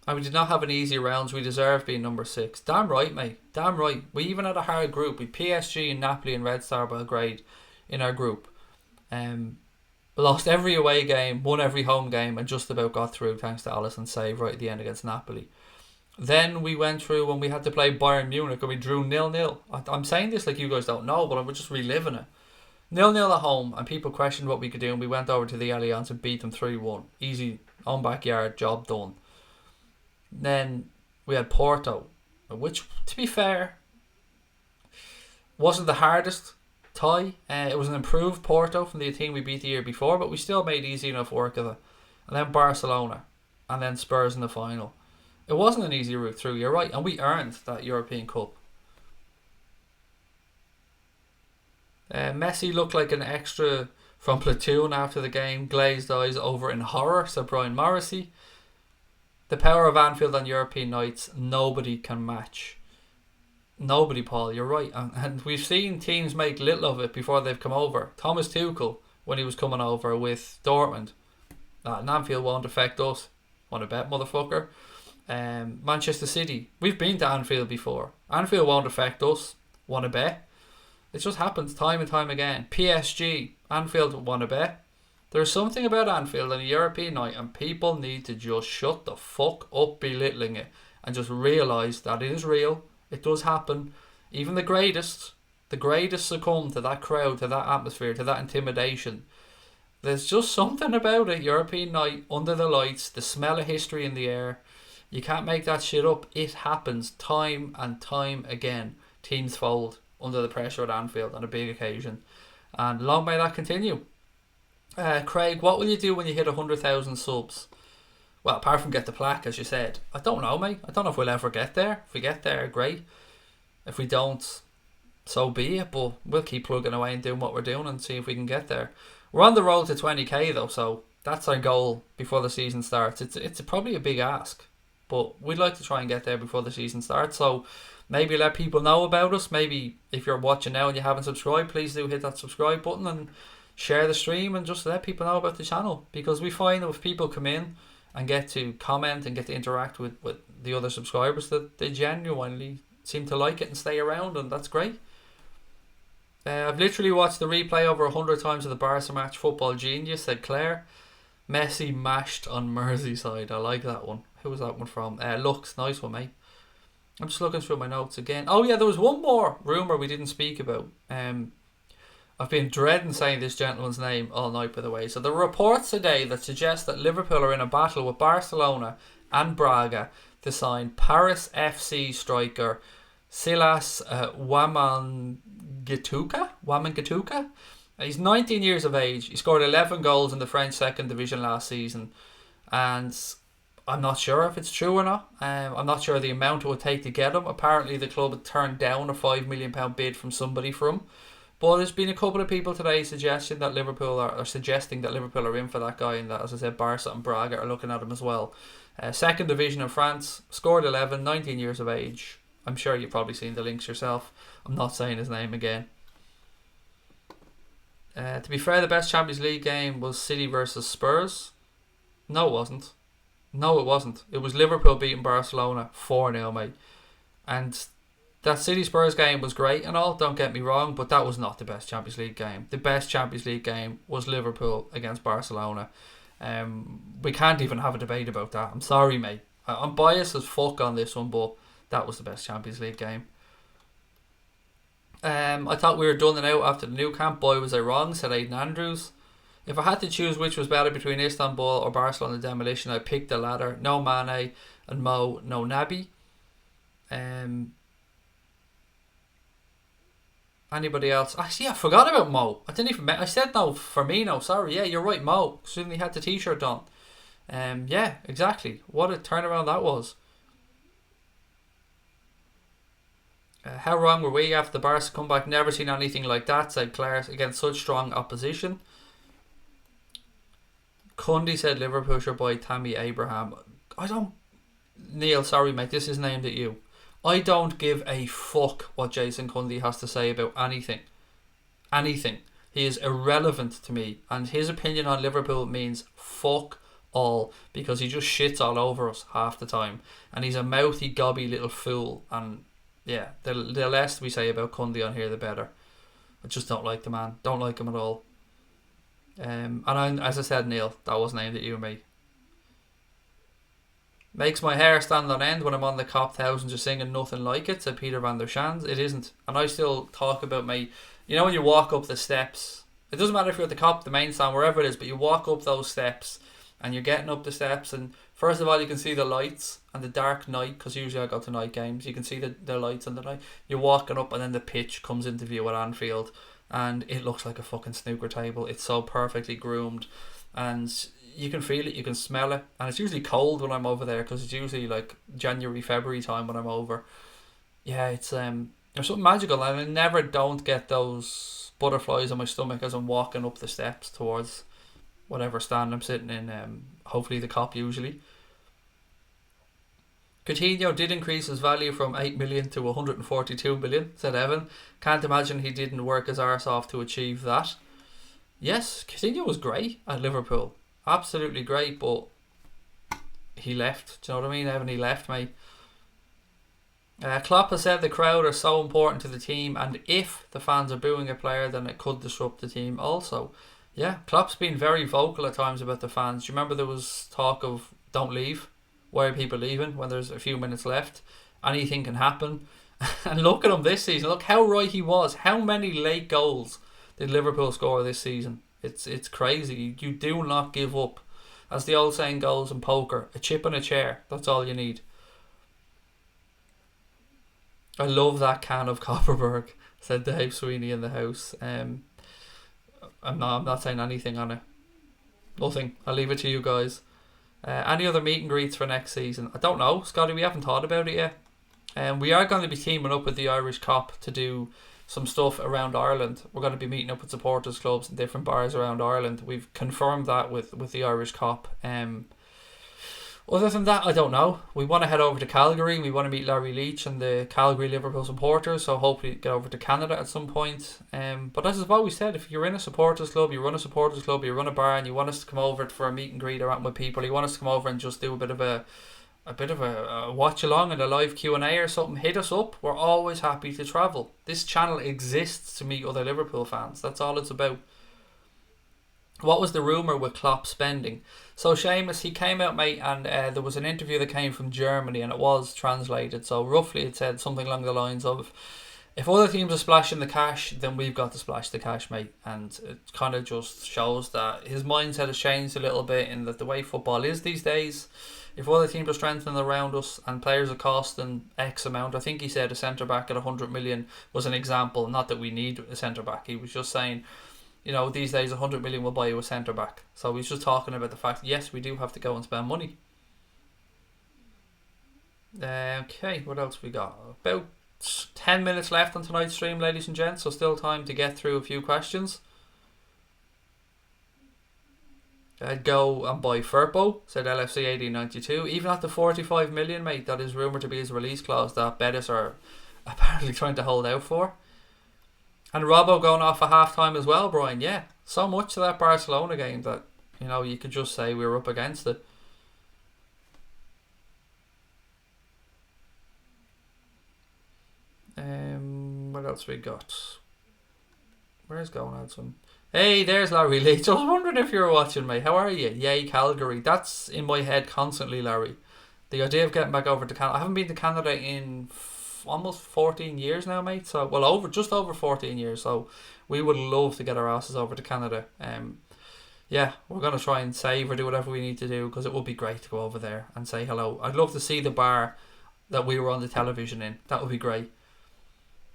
And we did not have an easy rounds. We deserve being number 6. Damn right, mate. Damn right. We even had a hard group. We PSG and Napoli and Red Star Belgrade in our group. Lost every away game, won every home game, and just about got through thanks to Alisson's save right at the end against Napoli. Then we went through when we had to play Bayern Munich and we drew 0-0. I'm saying this like you guys don't know, but I'm just reliving it. 0-0 at home, and people questioned what we could do, and we went over to the Allianz and beat them 3-1. Easy, own backyard, job done. Then we had Porto, which, to be fair, wasn't the hardest tie. It was an improved Porto from the team we beat the year before, but we still made easy enough work of it. And then Barcelona, and then Spurs in the final. It wasn't an easy route through, you're right, and we earned that European Cup. Messi looked like an extra from Platoon after the game, glazed eyes over in horror, said Brian Morrissey. The power of Anfield on European nights, nobody can match. Nobody, Paul, you're right. And we've seen teams make little of it before they've come over. Thomas Tuchel, when he was coming over with Dortmund. Anfield won't affect us. Want to bet, motherfucker? Manchester City, we've been to Anfield before. Anfield won't affect us. Want to bet? It just happens time and time again. PSG, Anfield, want to bet? There's something about Anfield on a European night, and people need to just shut the fuck up belittling it and just realise that it is real. It does happen. Even the greatest succumb to that crowd, to that atmosphere, to that intimidation. There's just something about it. European night, under the lights, the smell of history in the air. You can't make that shit up. It happens time and time again. Teams fold under the pressure at Anfield on a big occasion. And long may that continue. Craig, what will you do when you hit 100,000 subs? Well, apart from get the plaque, as you said. I don't know, mate. I don't know if we'll ever get there. If we get there, great. If we don't, so be it. But we'll keep plugging away and doing what we're doing and see if we can get there. We're on the road to 20k though, so that's our goal before the season starts. It's probably a big ask, but we'd like to try and get there before the season starts. So maybe let people know about us. Maybe if you're watching now and you haven't subscribed, please do hit that subscribe button and share the stream and just let people know about the channel. Because we find that if people come in and get to comment and get to interact with the other subscribers, that they genuinely seem to like it and stay around, and that's great. I've literally watched the replay over 100 times of the Barca match. Football genius, said Claire. Messi mashed on Merseyside. I like that one. Who was that one from? Lux, nice one, mate. I'm just looking through my notes again. Oh yeah, there was one more rumour we didn't speak about. I've been dreading saying this gentleman's name all night, by the way. So there are reports today that suggest that Liverpool are in a battle with Barcelona and Braga to sign Paris FC striker Silas Wamangituka. He's 19 years of age. He scored 11 goals in the French second division last season, and I'm not sure if it's true or not. I'm not sure the amount it would take to get him. Apparently the club had turned down a £5 million bid from somebody for him. But there's been a couple of people today suggesting that Liverpool are in for that guy, and that, as I said, Barca and Braga are looking at him as well. Second division in France, scored 11, 19 years of age. I'm sure you've probably seen the links yourself. I'm not saying his name again. To be fair, the best Champions League game was City versus Spurs. No, it wasn't. It was Liverpool beating Barcelona 4-0, mate. And that City Spurs game was great and all, don't get me wrong, but that was not the best Champions League game. The best Champions League game was Liverpool against Barcelona. We can't even have a debate about that. I'm sorry, mate. I'm biased as fuck on this one, but that was the best Champions League game. I thought we were done and out after the new camp. Boy, was I wrong, said Aidan Andrews. If I had to choose which was better between Istanbul or Barcelona demolition, I'd pick the latter. No Mane and Mo, no Nabi. Anybody else? Actually, I forgot about Mo. I said no for Mino. Sorry, yeah, you're right, Mo. Suddenly had the t-shirt on. Yeah, exactly. What a turnaround that was. How wrong were we after the Barca comeback? Never seen anything like that, said Claire, against such strong opposition. Cundy said Liverpool should buy Tammy Abraham. Neil, sorry mate, this is named at you. I don't give a fuck what Jason Cundy has to say about anything. He is irrelevant to me, and his opinion on Liverpool means fuck all, because he just shits all over us half the time, and he's a mouthy, gobby little fool. And yeah, the less we say about Cundy on here, the better. I just don't like the man. Don't like him at all. As I said, Neil, that wasn't aimed at you or me. Makes my hair stand on end when I'm on the Cop Thousands just singing Nothing Like It, said Peter van der Shands. It isn't. And I still talk about my... You know when you walk up the steps, it doesn't matter if you're at the Cop, the main stand, wherever it is, but you walk up those steps and you're getting up the steps, and first of all you can see the lights and the dark night, because usually I go to night games, you can see the lights and the night. You're walking up and then the pitch comes into view at Anfield and it looks like a fucking snooker table. It's so perfectly groomed and you can feel it, you can smell it, and it's usually cold when I'm over there because it's usually like January, February time when I'm over. Yeah, it's there's something magical, and I never don't get those butterflies on my stomach as I'm walking up the steps towards whatever stand I'm sitting in. Hopefully the Cop usually. Coutinho did increase his value from 8 million to 142 million, said Evan. Can't imagine he didn't work his arse off to achieve that. Yes, Coutinho was great at Liverpool. Absolutely great, but he left. Do you know what I mean, Evan? He left, mate. Klopp has said the crowd are so important to the team, and if the fans are booing a player, then it could disrupt the team also. Yeah, Klopp's been very vocal at times about the fans. Do you remember there was talk of don't leave? Why are people leaving when there's a few minutes left? Anything can happen. And look at him this season. Look how right he was. How many late goals did Liverpool score this season? It's crazy. You do not give up. As the old saying goes in poker, a chip and a chair. That's all you need. I love that can of Copperberg, said Dave Sweeney in the house. I'm not saying anything on it. Nothing. I'll leave it to you guys. Any other meet and greets for next season? I don't know, Scotty. We haven't thought about it yet. We are going to be teaming up with the Irish Cop to do some stuff around Ireland. We're going to be meeting up with supporters clubs and different bars around Ireland. We've confirmed that with the Irish Cop. Other than that, I don't know. We want to head over to Calgary. We want to meet Larry Leach and the Calgary Liverpool supporters, so hopefully get over to Canada at some point. But as I've always said, if you're in a supporters club, you run a supporters club, you run a bar, and you want us to come over for a meet and greet around with people, you want us to come over and just do a bit of a watch along and a live Q&A or something, hit us up. We're always happy to travel. This channel exists to meet other Liverpool fans. That's all it's about. What was the rumour with Klopp spending? So Seamus, he came out, mate, and there was an interview that came from Germany and it was translated. So roughly it said something along the lines of, if other teams are splashing the cash, then we've got to splash the cash, mate. And it kind of just shows that his mindset has changed a little bit in that the way football is these days, if other teams are strengthening around us and players are costing X amount, I think he said a centre-back at 100 million was an example. Not that we need a centre-back. He was just saying, you know, these days 100 million will buy you a centre-back. So he's just talking about the fact, yes, we do have to go and spend money. Okay, what else we got? About 10 minutes left on tonight's stream, ladies and gents, so still time to get through a few questions. I'd go and buy Firpo, said LFC 1892. Even at the 45 million, mate, that is rumoured to be his release clause that Betis are apparently trying to hold out for. And Robbo going off at half time as well, Brian. Yeah, so much to that Barcelona game that, you know, you could just say we were up against it. What else we got? Where's going on some? Hey, there's Larry Leach. I was wondering if you were watching, mate. How are you? Yay, Calgary. That's in my head constantly, Larry. The idea of getting back over to Canada. I haven't been to Canada in almost 14 years now, mate. So, well, just over 14 years. So, we would love to get our asses over to Canada. Yeah, we're going to try and save or do whatever we need to do because it would be great to go over there and say hello. I'd love to see the bar that we were on the television in. That would be great.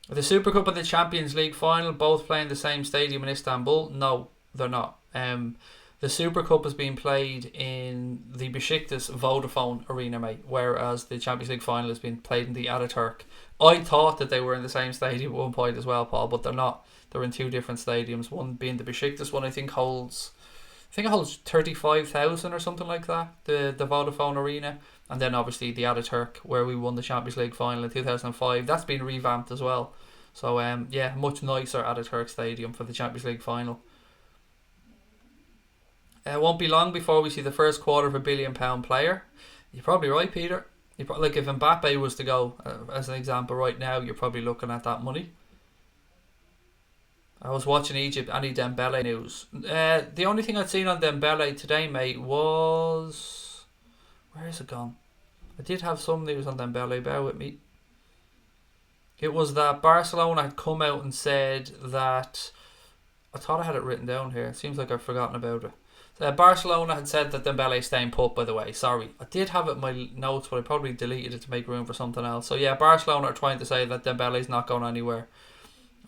The Super Cup and the Champions League final both playing the same stadium in Istanbul? No, they're not. The Super Cup is being played in the Besiktas Vodafone Arena, mate, whereas the Champions League final is being played in the Ataturk. I thought that they were in the same stadium at one point as well, Paul, but they're not. They're in two different stadiums. One being the Besiktas one, I think it holds 35,000 or something like that, the Vodafone Arena. And then obviously the Ataturk, where we won the Champions League final in 2005. That's been revamped as well. So yeah, much nicer Ataturk Stadium for the Champions League final. It won't be long before we see the first £250 million player. You're probably right, Peter. Like if Mbappe was to go, as an example right now, you're probably looking at that money. I was watching Egypt, any Dembele news. The only thing I'd seen on Dembele today, mate, was... Where is it gone? I did have some news on Dembele, bear with me. It was that Barcelona had come out and said that... I thought I had it written down here. It seems like I've forgotten about it. Barcelona had said that Dembele is staying put, by the way. Sorry. I did have it in my notes, but I probably deleted it to make room for something else. So yeah, Barcelona are trying to say that Dembele is not going anywhere.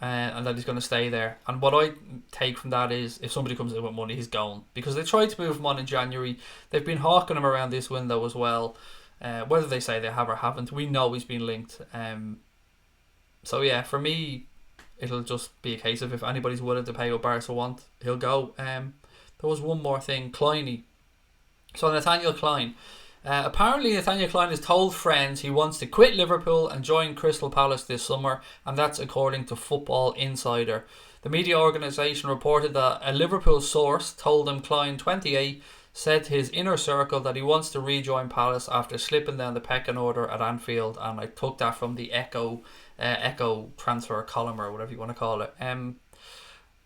And that he's going to stay there. And what I take from that is, if somebody comes in with money, he's gone. Because they tried to move him on in January. They've been hawking him around this window as well. Whether they say they have or haven't, we know he's been linked. So yeah, for me, it'll just be a case of if anybody's willing to pay what Barca want, he'll go. There was one more thing, Kleiny. So Nathaniel Klein. Apparently Nathaniel Klein has told friends he wants to quit Liverpool and join Crystal Palace this summer, and that's according to Football Insider. The media organisation reported that a Liverpool source told him Klein, 28, said to his inner circle that he wants to rejoin Palace after slipping down the pecking order at Anfield, and I took that from the Echo transfer column, or whatever you want to call it.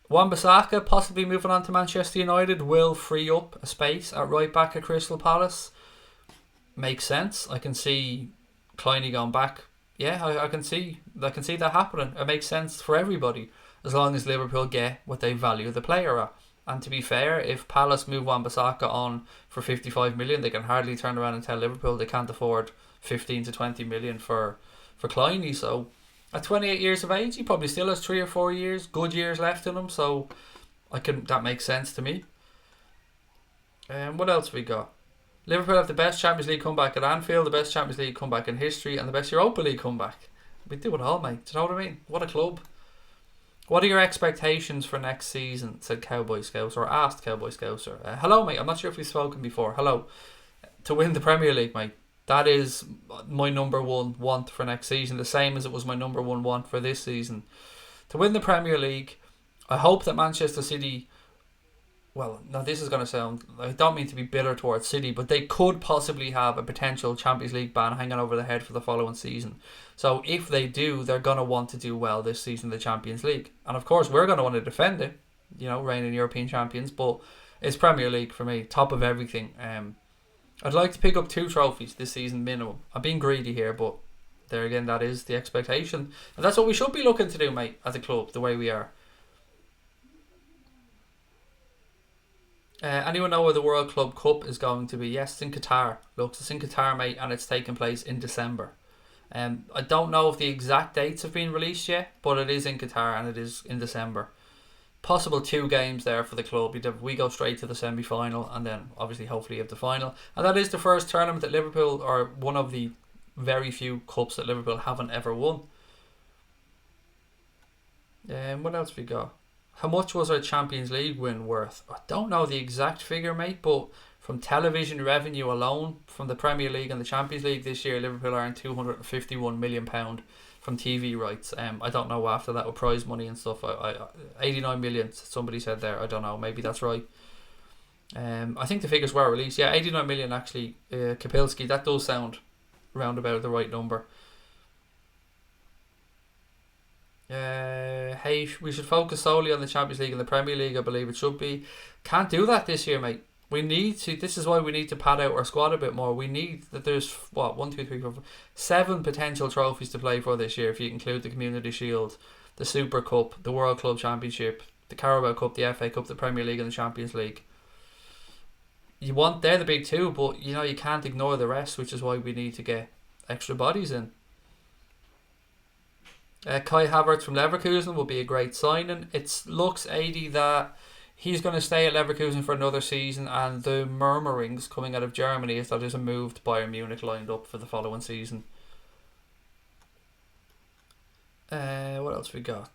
Wan-Bissaka possibly moving on to Manchester United will free up a space at right back at Crystal Palace. Makes sense. I can see Kleiny going back. Yeah, I can see that happening. It makes sense for everybody as long as Liverpool get what they value the player at. And to be fair, if Palace move Wan-Bissaka on for 55 million, they can hardly turn around and tell Liverpool they can't afford 15 to 20 million for Kleiny. So at 28 years of age, he probably still has 3 or 4 years, good years left in him. So that makes sense to me. What else have we got? Liverpool have the best Champions League comeback at Anfield, the best Champions League comeback in history, and the best Europa League comeback. We do it all, mate. Do you know what I mean? What a club. What are your expectations for next season? Said Cowboy Scouser, or asked Cowboy Scouser. Hello, mate. I'm not sure if we've spoken before. Hello. To win the Premier League, mate. That is my number one want for next season. The same as it was my number one want for this season. To win the Premier League, I hope that Manchester City... Well, now this is going to sound... I don't mean to be bitter towards City, but they could possibly have a potential Champions League ban hanging over their head for the following season. So if they do, they're going to want to do well this season in the Champions League. And of course, we're going to want to defend it, reigning European champions. But it's Premier League for me, top of everything. I'd like to pick up 2 trophies this season minimum. I'm being greedy here, but there again, that is the expectation. And that's what we should be looking to do, mate, as a club, the way we are. Anyone know where the World Club Cup is going to be? Yes, it's in Qatar. Look, it's in Qatar, mate, and it's taking place in December. I don't know if the exact dates have been released yet, but it is in Qatar and it is in December. Possible 2 games there for the club. We go straight to the semi-final and then obviously hopefully have the final. And that is the first tournament that Liverpool, or one of the very few cups that Liverpool haven't ever won. What else we got? How much was our Champions League win worth? I don't know the exact figure, mate, but from television revenue alone, from the Premier League and the Champions League this year, Liverpool earned £251 million from TV rights. I don't know after that with prize money and stuff. 89 million, somebody said there. I don't know, maybe that's right. I think the figures were released. Yeah, 89 million actually. Kapilski, that does sound round about the right number. Hey, we should focus solely on the Champions League and the Premier League. I believe it should be. Can't do that this year, mate. We need to. This is why we need to pad out our squad a bit more. We need that. There's 7 potential trophies to play for this year, if you include the Community Shield, the Super Cup, the World Club Championship, the Carabao Cup, the FA Cup, the Premier League, and the Champions League. They're the big 2, but you can't ignore the rest, which is why we need to get extra bodies in. Kai Havertz from Leverkusen will be a great signing. It looks 80 that he's going to stay at Leverkusen for another season, and the murmurings coming out of Germany is that there's a move to Bayern Munich lined up for the following season. What else we got?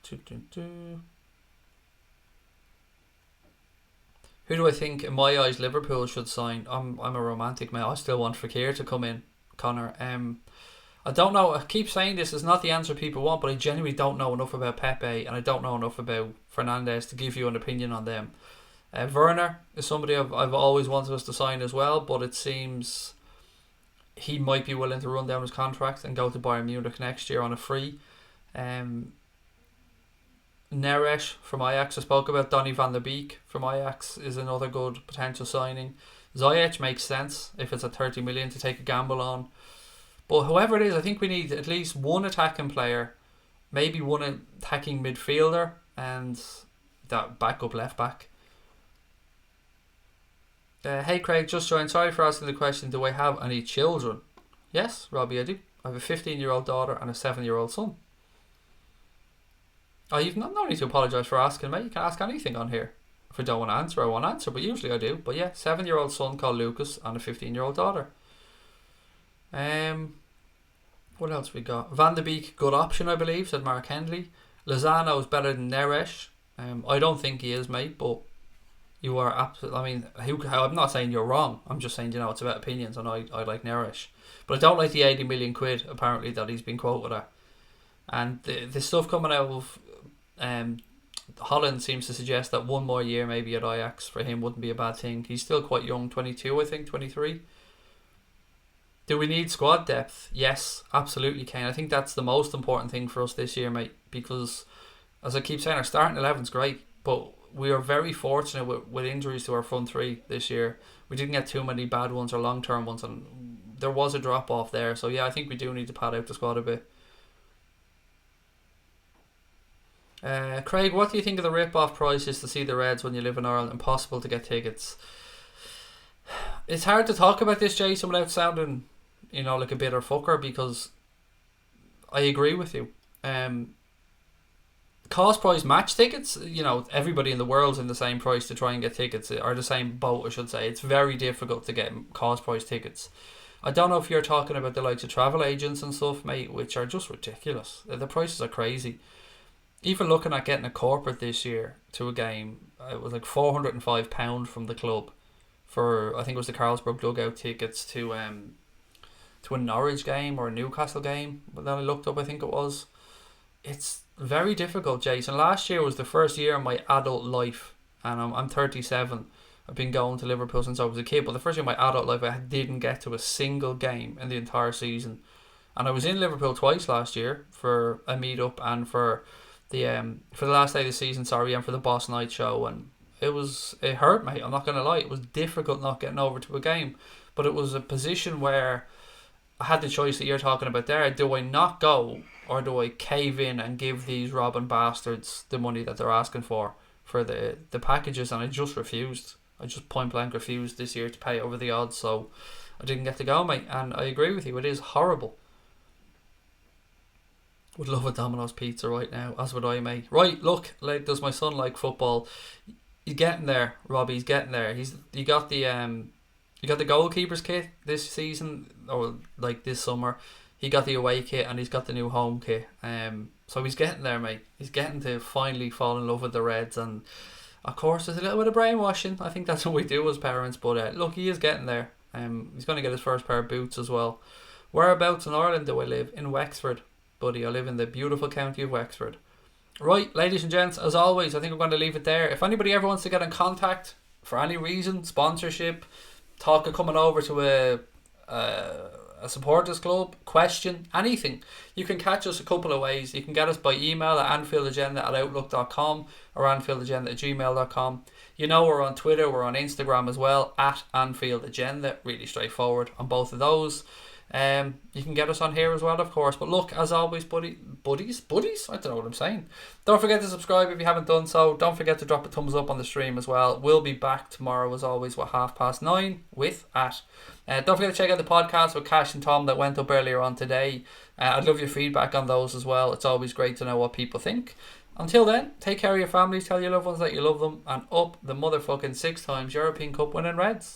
Who do I think, in my eyes, Liverpool should sign? I'm a romantic man. I still want Fekir to come in, Connor. I don't know. I keep saying this is not the answer people want, but I genuinely don't know enough about Pepe, and I don't know enough about Fernandes to give you an opinion on them. Werner is somebody I've always wanted us to sign as well, but it seems he might be willing to run down his contract and go to Bayern Munich next year on a free. Neres from Ajax, I spoke about. Donny van der Beek from Ajax is another good potential signing. Ziyech makes sense if it's at 30 million to take a gamble on. But whoever it is, I think we need at least one attacking player, maybe one attacking midfielder, and that backup left back. Hey Craig, just joined. Sorry for asking the question. Do I have any children? Yes, Robbie, I do. I have a 15-year-old daughter and a 7-year-old son. Oh, you've no need to apologise for asking, mate. You can ask anything on here. If I don't want to answer, I won't answer, but usually I do. But yeah, 7-year-old son called Lucas and a 15-year-old daughter. What else we got? Van de Beek, good option, I believe, said Mark Hendley. Lozano is better than Neres. I don't think he is, mate, but you are absolutely. I mean, I'm not saying you're wrong. I'm just saying, it's about opinions, and I like Neres. But I don't like the 80 million quid, apparently, that he's been quoted at. And the stuff coming out of Holland seems to suggest that one more year maybe at Ajax for him wouldn't be a bad thing. He's still quite young, 22 I think, 23. Do we need squad depth? Yes, absolutely, Kane. I think that's the most important thing for us this year, mate, because as I keep saying, our starting 11's great, but we are very fortunate with injuries to our front three this year. We didn't get too many bad ones or long-term ones, and there was a drop-off there. So yeah, I think we do need to pad out the squad a bit. Craig, what do you think of the rip-off prices to see the Reds when you live in Ireland? Impossible to get tickets. It's hard to talk about this, Jason, without sounding, like a bitter fucker, because I agree with you. Cost price match tickets, everybody in the world's in the same price to try and get tickets, or the same boat, I should say. It's very difficult to get cost price tickets. I don't know if you're talking about the likes of travel agents and stuff, mate, which are just ridiculous. The prices are crazy. Even looking at getting a corporate this year to a game, it was like £405 from the club for, I think it was the Carlsberg dugout tickets to a Norwich game or a Newcastle game. But then I looked up, I think it was. It's very difficult, Jason. Last year was the first year of my adult life, and I'm 37. I've been going to Liverpool since I was a kid, but the first year of my adult life I didn't get to a single game in the entire season. And I was in Liverpool twice last year for a meet-up and for the last day of the season, and for the Boss Night show, and it hurt, mate. I'm not gonna lie, it was difficult not getting over to a game, but it was a position where I had the choice that you're talking about there. Do I not go, or do I cave in and give these robbing bastards the money that they're asking for the packages? And I just refused. I just point blank refused this year to pay over the odds, so I didn't get to go, mate. And I agree with you, it is horrible. Would love a Domino's pizza right now, as would I, mate. Right, look, does my son like football? He's getting there, Robbie. He's getting there. You got the goalkeeper's kit this season, or like this summer. He got the away kit and he's got the new home kit. So he's getting there, mate. He's getting to finally fall in love with the Reds, and of course there's a little bit of brainwashing. I think that's what we do as parents. But look, he is getting there. He's going to get his first pair of boots as well. Whereabouts in Ireland do I live? In Wexford, buddy. I live in the beautiful county of Wexford. Right, ladies and gents, as always, I think I'm going to leave it there. If anybody ever wants to get in contact for any reason, sponsorship, talk of coming over to a supporters club, question, anything, you can catch us a couple of ways. You can get us by email at anfieldagenda@outlook.com or anfieldagenda@gmail.com. We're on Twitter, we're on Instagram as well, at Anfield Agenda. Really straightforward on both of those. You can get us on here as well, of course. But look, as always, buddies, I don't know what I'm saying. Don't forget to subscribe if you haven't done so. Don't forget to drop a thumbs up on the stream as well. We'll be back tomorrow as always at 9:30 with at. Don't forget to check out the podcast with Cash and Tom that went up earlier on today. I'd love your feedback on those as well. It's always great to know what people think. Until then, take care of your families, tell your loved ones that you love them, and up the motherfucking 6 times European Cup winning Reds.